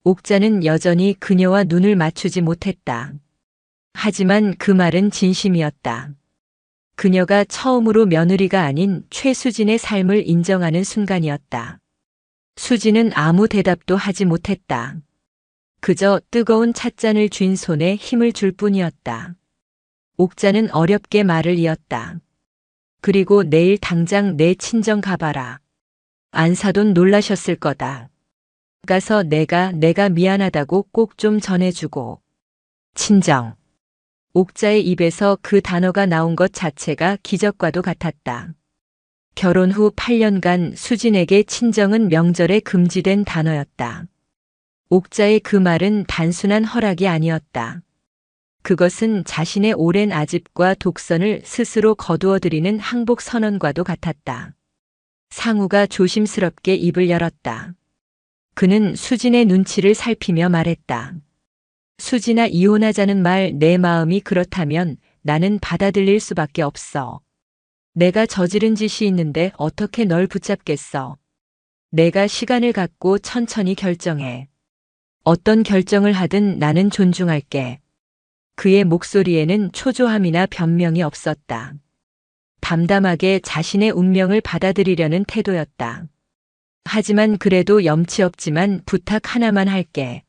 S1: 옥자는 여전히 그녀와 눈을 맞추지 못했다. 하지만 그 말은 진심이었다. 그녀가 처음으로 며느리가 아닌 최수진의 삶을 인정하는 순간이었다. 수진은 아무 대답도 하지 못했다. 그저 뜨거운 찻잔을 쥔 손에 힘을 줄 뿐이었다. 옥자는 어렵게 말을 이었다. 그리고 내일 당장 내 친정 가봐라. 안사돈 놀라셨을 거다. 가서 내가 미안하다고 꼭 좀 전해주고. 친정. 옥자의 입에서 그 단어가 나온 것 자체가 기적과도 같았다. 결혼 후 8년간 수진에게 친정은 명절에 금지된 단어였다. 옥자의 그 말은 단순한 허락이 아니었다. 그것은 자신의 오랜 아집과 독선을 스스로 거두어들이는 항복 선언과도 같았다. 상우가 조심스럽게 입을 열었다. 그는 수진의 눈치를 살피며 말했다. 수진아, 이혼하자는 말, 내 마음이 그렇다면 나는 받아들일 수밖에 없어. 내가 저지른 짓이 있는데 어떻게 널 붙잡겠어. 내가 시간을 갖고 천천히 결정해. 어떤 결정을 하든 나는 존중할게. 그의 목소리에는 초조함이나 변명이 없었다. 담담하게 자신의 운명을 받아들이려는 태도였다. 하지만 그래도 염치 없지만 부탁 하나만 할게.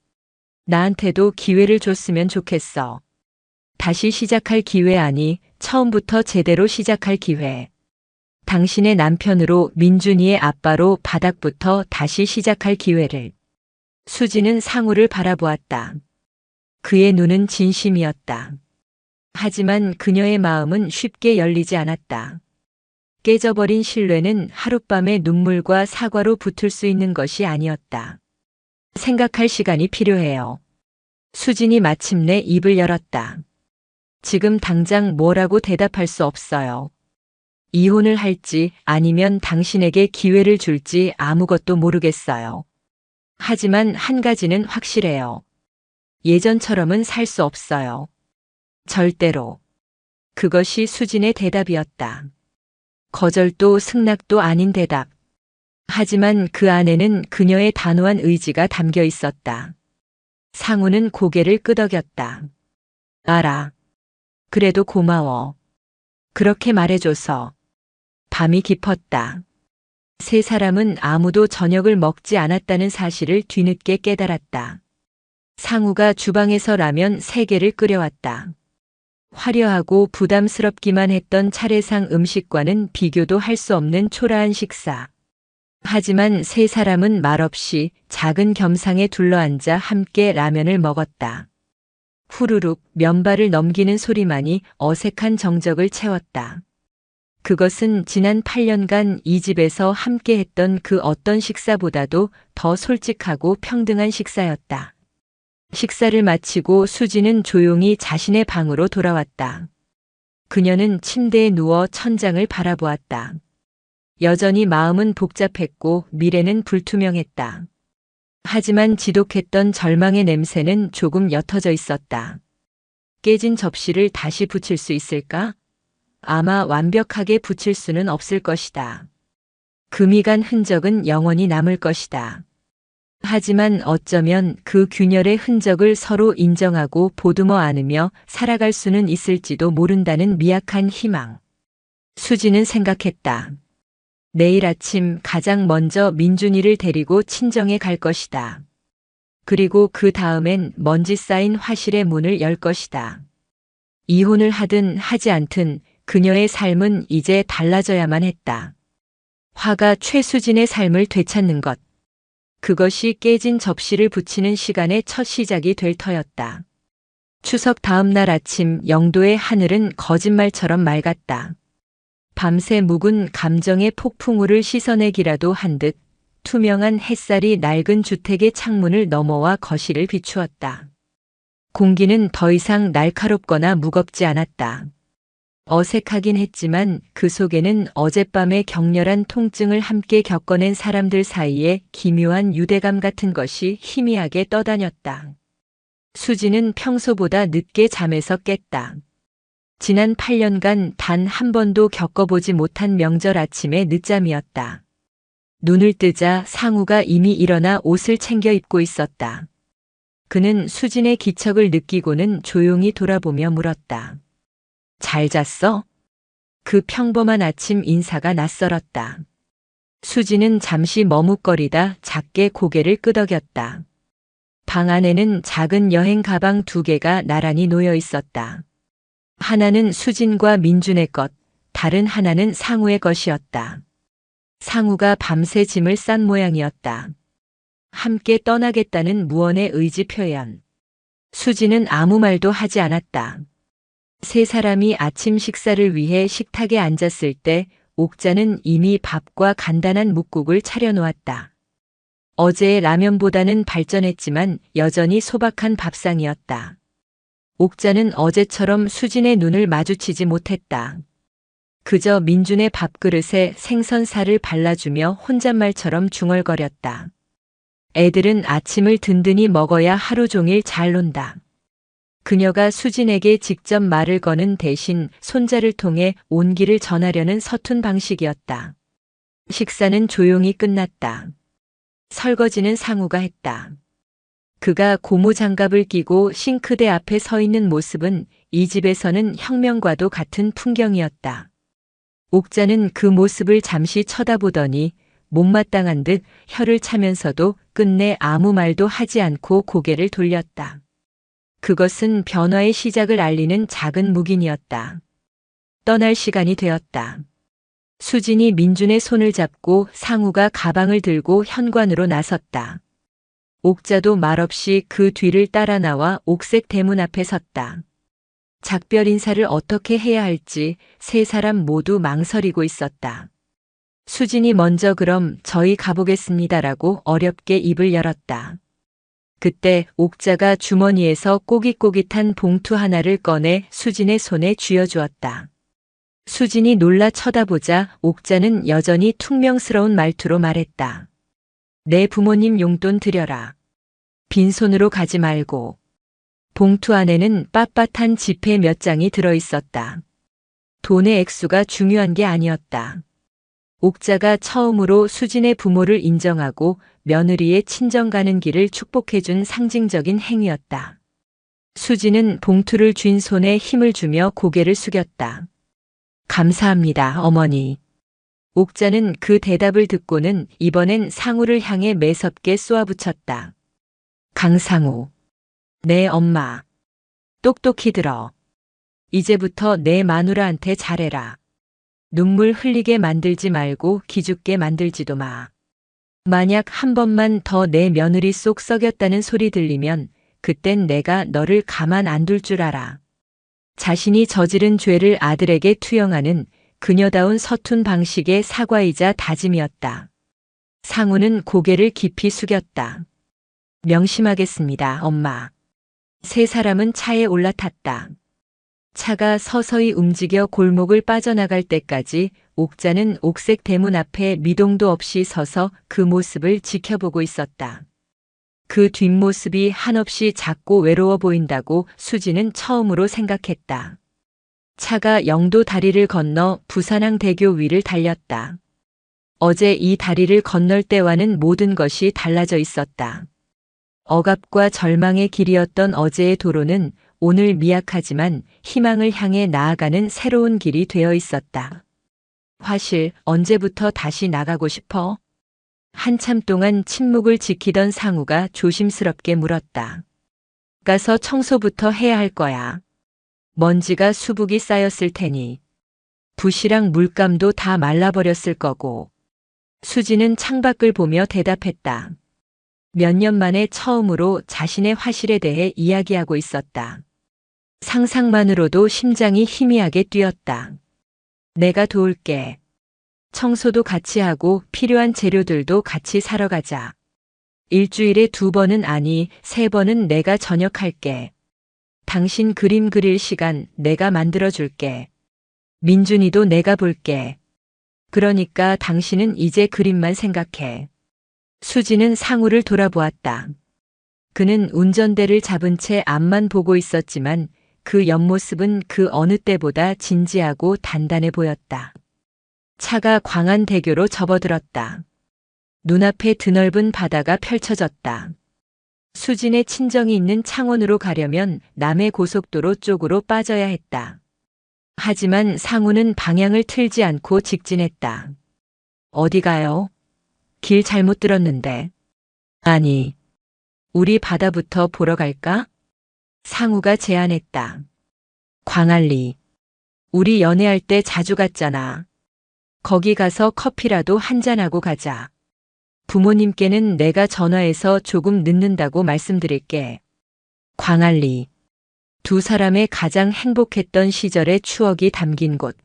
S1: 나한테도 기회를 줬으면 좋겠어. 다시 시작할 기회 아니, 처음부터 제대로 시작할 기회. 당신의 남편으로, 민준이의 아빠로 바닥부터 다시 시작할 기회를. 수지는 상우를 바라보았다. 그의 눈은 진심이었다. 하지만 그녀의 마음은 쉽게 열리지 않았다. 깨져버린 신뢰는 하룻밤에 눈물과 사과로 붙을 수 있는 것이 아니었다. 생각할 시간이 필요해요. 수진이 마침내 입을 열었다. 지금 당장 뭐라고 대답할 수 없어요. 이혼을 할지 아니면 당신에게 기회를 줄지 아무것도 모르겠어요. 하지만 한 가지는 확실해요. 예전처럼은 살 수 없어요. 절대로. 그것이 수진의 대답이었다. 거절도 승낙도 아닌 대답. 하지만 그 안에는 그녀의 단호한 의지가 담겨 있었다. 상우는 고개를 끄덕였다. 알아. 그래도 고마워. 그렇게 말해줘서. 밤이 깊었다. 세 사람은 아무도 저녁을 먹지 않았다는 사실을 뒤늦게 깨달았다. 상우가 주방에서 라면 3개를 끓여왔다. 화려하고 부담스럽기만 했던 차례상 음식과는 비교도 할 수 없는 초라한 식사. 하지만 세 사람은 말없이 작은 겸상에 둘러앉아 함께 라면을 먹었다. 후루룩 면발을 넘기는 소리만이 어색한 정적을 채웠다. 그것은 지난 8년간 이 집에서 함께 했던 그 어떤 식사보다도 더 솔직하고 평등한 식사였다. 식사를 마치고 수지는 조용히 자신의 방으로 돌아왔다. 그녀는 침대에 누워 천장을 바라보았다. 여전히 마음은 복잡했고 미래는 불투명했다. 하지만 지독했던 절망의 냄새는 조금 옅어져 있었다. 깨진 접시를 다시 붙일 수 있을까? 아마 완벽하게 붙일 수는 없을 것이다. 금이 간 흔적은 영원히 남을 것이다. 하지만 어쩌면 그 균열의 흔적을 서로 인정하고 보듬어 안으며 살아갈 수는 있을지도 모른다는 미약한 희망. 수지는 생각했다. 내일 아침 가장 먼저 민준이를 데리고 친정에 갈 것이다. 그리고 그 다음엔 먼지 쌓인 화실의 문을 열 것이다. 이혼을 하든 하지 않든 그녀의 삶은 이제 달라져야만 했다. 화가 최수진의 삶을 되찾는 것. 그것이 깨진 접시를 붙이는 시간의 첫 시작이 될 터였다. 추석 다음 날 아침 영도의 하늘은 거짓말처럼 맑았다. 밤새 묵은 감정의 폭풍우를 씻어내기라도 한 듯 투명한 햇살이 낡은 주택의 창문을 넘어와 거실을 비추었다. 공기는 더 이상 날카롭거나 무겁지 않았다. 어색하긴 했지만 그 속에는 어젯밤의 격렬한 통증을 함께 겪어낸 사람들 사이에 기묘한 유대감 같은 것이 희미하게 떠다녔다. 수지는 평소보다 늦게 잠에서 깼다. 지난 8년간 단 한 번도 겪어보지 못한 명절 아침의 늦잠이었다. 눈을 뜨자 상우가 이미 일어나 옷을 챙겨 입고 있었다. 그는 수진의 기척을 느끼고는 조용히 돌아보며 물었다. 잘 잤어? 그 평범한 아침 인사가 낯설었다. 수지는 잠시 머뭇거리다 작게 고개를 끄덕였다. 방 안에는 작은 여행 가방 2개가 나란히 놓여 있었다. 하나는 수진과 민준의 것, 다른 하나는 상우의 것이었다. 상우가 밤새 짐을 싼 모양이었다. 함께 떠나겠다는 무언의 의지 표현. 수지는 아무 말도 하지 않았다. 세 사람이 아침 식사를 위해 식탁에 앉았을 때 옥자는 이미 밥과 간단한 묵국을 차려놓았다. 어제의 라면보다는 발전했지만 여전히 소박한 밥상이었다. 옥자는 어제처럼 수진의 눈을 마주치지 못했다. 그저 민준의 밥그릇에 생선살을 발라주며 혼잣말처럼 중얼거렸다. 애들은 아침을 든든히 먹어야 하루 종일 잘 논다. 그녀가 수진에게 직접 말을 거는 대신 손자를 통해 온기를 전하려는 서툰 방식이었다. 식사는 조용히 끝났다. 설거지는 상우가 했다. 그가 고무장갑을 끼고 싱크대 앞에 서 있는 모습은 이 집에서는 혁명과도 같은 풍경이었다. 옥자는 그 모습을 잠시 쳐다보더니 못마땅한 듯 혀를 차면서도 끝내 아무 말도 하지 않고 고개를 돌렸다. 그것은 변화의 시작을 알리는 작은 묵인이었다. 떠날 시간이 되었다. 수진이 민준의 손을 잡고 상우가 가방을 들고 현관으로 나섰다. 옥자도 말없이 그 뒤를 따라 나와 옥색 대문 앞에 섰다. 작별 인사를 어떻게 해야 할지 세 사람 모두 망설이고 있었다. 수진이 먼저 그럼 저희 가보겠습니다라고 어렵게 입을 열었다. 그때 옥자가 주머니에서 꼬깃꼬깃한 봉투 하나를 꺼내 수진의 손에 쥐어주었다. 수진이 놀라 쳐다보자 옥자는 여전히 퉁명스러운 말투로 말했다. 내 부모님 용돈 드려라. 빈손으로 가지 말고. 봉투 안에는 빳빳한 지폐 몇 장이 들어있었다. 돈의 액수가 중요한 게 아니었다. 옥자가 처음으로 수진의 부모를 인정하고 며느리의 친정 가는 길을 축복해준 상징적인 행위였다. 수진은 봉투를 쥔 손에 힘을 주며 고개를 숙였다. 감사합니다, 어머니. 옥자는 그 대답을 듣고는 이번엔 상우를 향해 매섭게 쏘아붙였다. 강상우. 내 엄마. 똑똑히 들어. 이제부터 내 마누라한테 잘해라. 눈물 흘리게 만들지 말고 기죽게 만들지도 마. 만약 한 번만 더 내 며느리 속 썩였다는 소리 들리면 그땐 내가 너를 가만 안 둘 줄 알아. 자신이 저지른 죄를 아들에게 투영하는 그녀다운 서툰 방식의 사과이자 다짐이었다. 상우는 고개를 깊이 숙였다. 명심하겠습니다, 엄마. 세 사람은 차에 올라탔다. 차가 서서히 움직여 골목을 빠져나갈 때까지 옥자는 옥색 대문 앞에 미동도 없이 서서 그 모습을 지켜보고 있었다. 그 뒷모습이 한없이 작고 외로워 보인다고 수지는 처음으로 생각했다. 차가 영도 다리를 건너 부산항대교 위를 달렸다. 어제 이 다리를 건널 때와는 모든 것이 달라져 있었다. 억압과 절망의 길이었던 어제의 도로는 오늘 미약하지만 희망을 향해 나아가는 새로운 길이 되어 있었다. 화실, 언제부터 다시 나가고 싶어? 한참 동안 침묵을 지키던 상우가 조심스럽게 물었다. 가서 청소부터 해야 할 거야. 먼지가 수북이 쌓였을 테니. 붓이랑 물감도 다 말라버렸을 거고. 수지는 창밖을 보며 대답했다. 몇 년 만에 처음으로 자신의 화실에 대해 이야기하고 있었다. 상상만으로도 심장이 희미하게 뛰었다. 내가 도울게. 청소도 같이 하고 필요한 재료들도 같이 사러 가자. 일주일에 2번은 아니 3번은 내가 저녁할게. 당신 그림 그릴 시간 내가 만들어줄게. 민준이도 내가 볼게. 그러니까 당신은 이제 그림만 생각해. 수지는 상우를 돌아보았다. 그는 운전대를 잡은 채 앞만 보고 있었지만 그 옆모습은 그 어느 때보다 진지하고 단단해 보였다. 차가 광안대교로 접어들었다. 눈앞에 드넓은 바다가 펼쳐졌다. 수진의 친정이 있는 창원으로 가려면 남해 고속도로 쪽으로 빠져야 했다. 하지만 상우는 방향을 틀지 않고 직진했다. 어디 가요? 길 잘못 들었는데. 아니, 우리 바다부터 보러 갈까? 상우가 제안했다. 광안리. 우리 연애할 때 자주 갔잖아. 거기 가서 커피라도 한잔하고 가자. 부모님께는 내가 전화해서 조금 늦는다고 말씀드릴게. 광안리. 두 사람의 가장 행복했던 시절의 추억이 담긴 곳.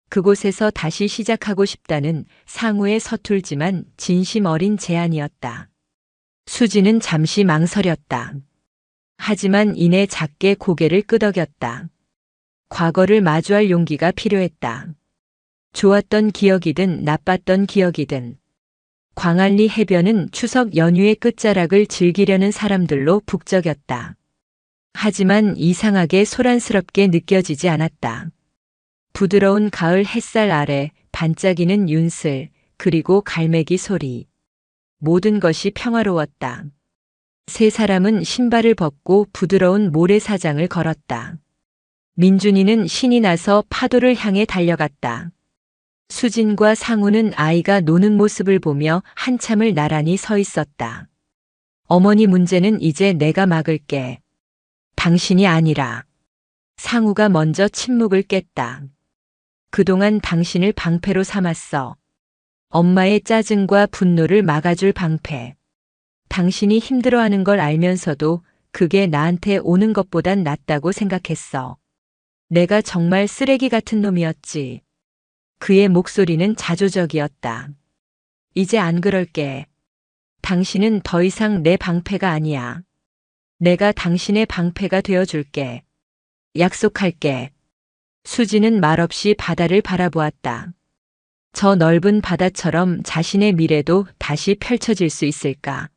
S1: 그곳에서 다시 시작하고 싶다는 상우의 서툴지만 진심 어린 제안이었다. 수지는 잠시 망설였다. 하지만 이내 작게 고개를 끄덕였다. 과거를 마주할 용기가 필요했다. 좋았던 기억이든 나빴던 기억이든. 광안리 해변은 추석 연휴의 끝자락을 즐기려는 사람들로 북적였다. 하지만 이상하게 소란스럽게 느껴지지 않았다. 부드러운 가을 햇살 아래 반짝이는 윤슬, 그리고 갈매기 소리. 모든 것이 평화로웠다. 세 사람은 신발을 벗고 부드러운 모래사장을 걸었다. 민준이는 신이 나서 파도를 향해 달려갔다. 수진과 상우는 아이가 노는 모습을 보며 한참을 나란히 서 있었다. 어머니 문제는 이제 내가 막을게. 당신이 아니라. 상우가 먼저 침묵을 깼다. 그동안 당신을 방패로 삼았어. 엄마의 짜증과 분노를 막아줄 방패. 당신이 힘들어하는 걸 알면서도 그게 나한테 오는 것보단 낫다고 생각했어. 내가 정말 쓰레기 같은 놈이었지. 그의 목소리는 자조적이었다. 이제 안 그럴게. 당신은 더 이상 내 방패가 아니야. 내가 당신의 방패가 되어줄게. 약속할게. 수지는 말없이 바다를 바라보았다. 저 넓은 바다처럼 자신의 미래도 다시 펼쳐질 수 있을까?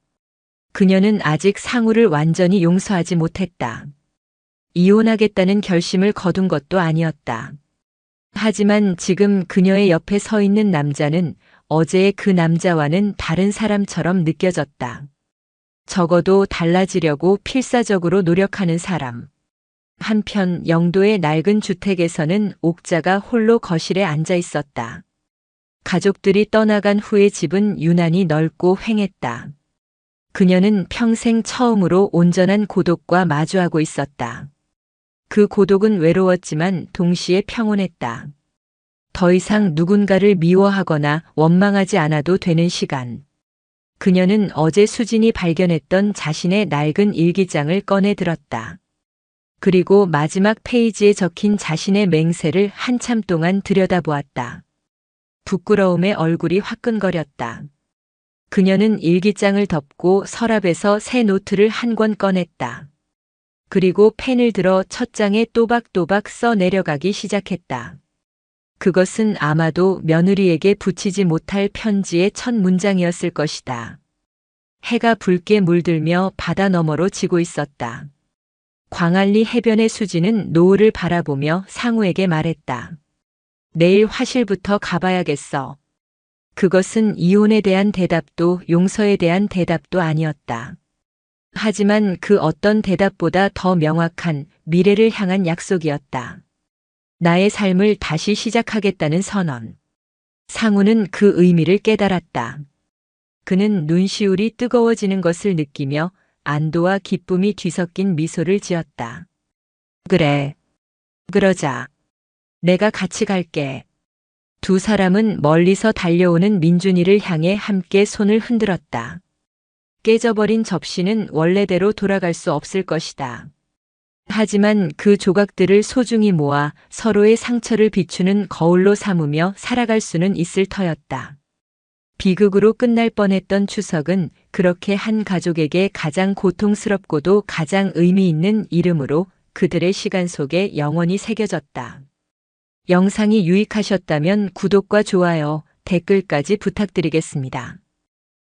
S1: 그녀는 아직 상우를 완전히 용서하지 못했다. 이혼하겠다는 결심을 거둔 것도 아니었다. 하지만 지금 그녀의 옆에 서 있는 남자는 어제의 그 남자와는 다른 사람처럼 느껴졌다. 적어도 달라지려고 필사적으로 노력하는 사람. 한편 영도의 낡은 주택에서는 옥자가 홀로 거실에 앉아 있었다. 가족들이 떠나간 후의 집은 유난히 넓고 휑했다. 그녀는 평생 처음으로 온전한 고독과 마주하고 있었다. 그 고독은 외로웠지만 동시에 평온했다. 더 이상 누군가를 미워하거나 원망하지 않아도 되는 시간. 그녀는 어제 수진이 발견했던 자신의 낡은 일기장을 꺼내 들었다. 그리고 마지막 페이지에 적힌 자신의 맹세를 한참 동안 들여다보았다. 부끄러움에 얼굴이 화끈거렸다. 그녀는 일기장을 덮고 서랍에서 새 노트를 한 권 꺼냈다. 그리고 펜을 들어 첫 장에 또박또박 써 내려가기 시작했다. 그것은 아마도 며느리에게 붙이지 못할 편지의 첫 문장이었을 것이다. 해가 붉게 물들며 바다 너머로 지고 있었다. 광안리 해변의 수지는 노을을 바라보며 상우에게 말했다. 내일 화실부터 가봐야겠어. 그것은 이혼에 대한 대답도 용서에 대한 대답도 아니었다. 하지만 그 어떤 대답보다 더 명확한 미래를 향한 약속이었다. 나의 삶을 다시 시작하겠다는 선언. 상우는 그 의미를 깨달았다. 그는 눈시울이 뜨거워지는 것을 느끼며 안도와 기쁨이 뒤섞인 미소를 지었다. 그래. 그러자. 내가 같이 갈게. 두 사람은 멀리서 달려오는 민준이를 향해 함께 손을 흔들었다. 깨져버린 접시는 원래대로 돌아갈 수 없을 것이다. 하지만 그 조각들을 소중히 모아 서로의 상처를 비추는 거울로 삼으며 살아갈 수는 있을 터였다. 비극으로 끝날 뻔했던 추석은 그렇게 한 가족에게 가장 고통스럽고도 가장 의미 있는 이름으로 그들의 시간 속에 영원히 새겨졌다. 영상이 유익하셨다면 구독과 좋아요, 댓글까지 부탁드리겠습니다.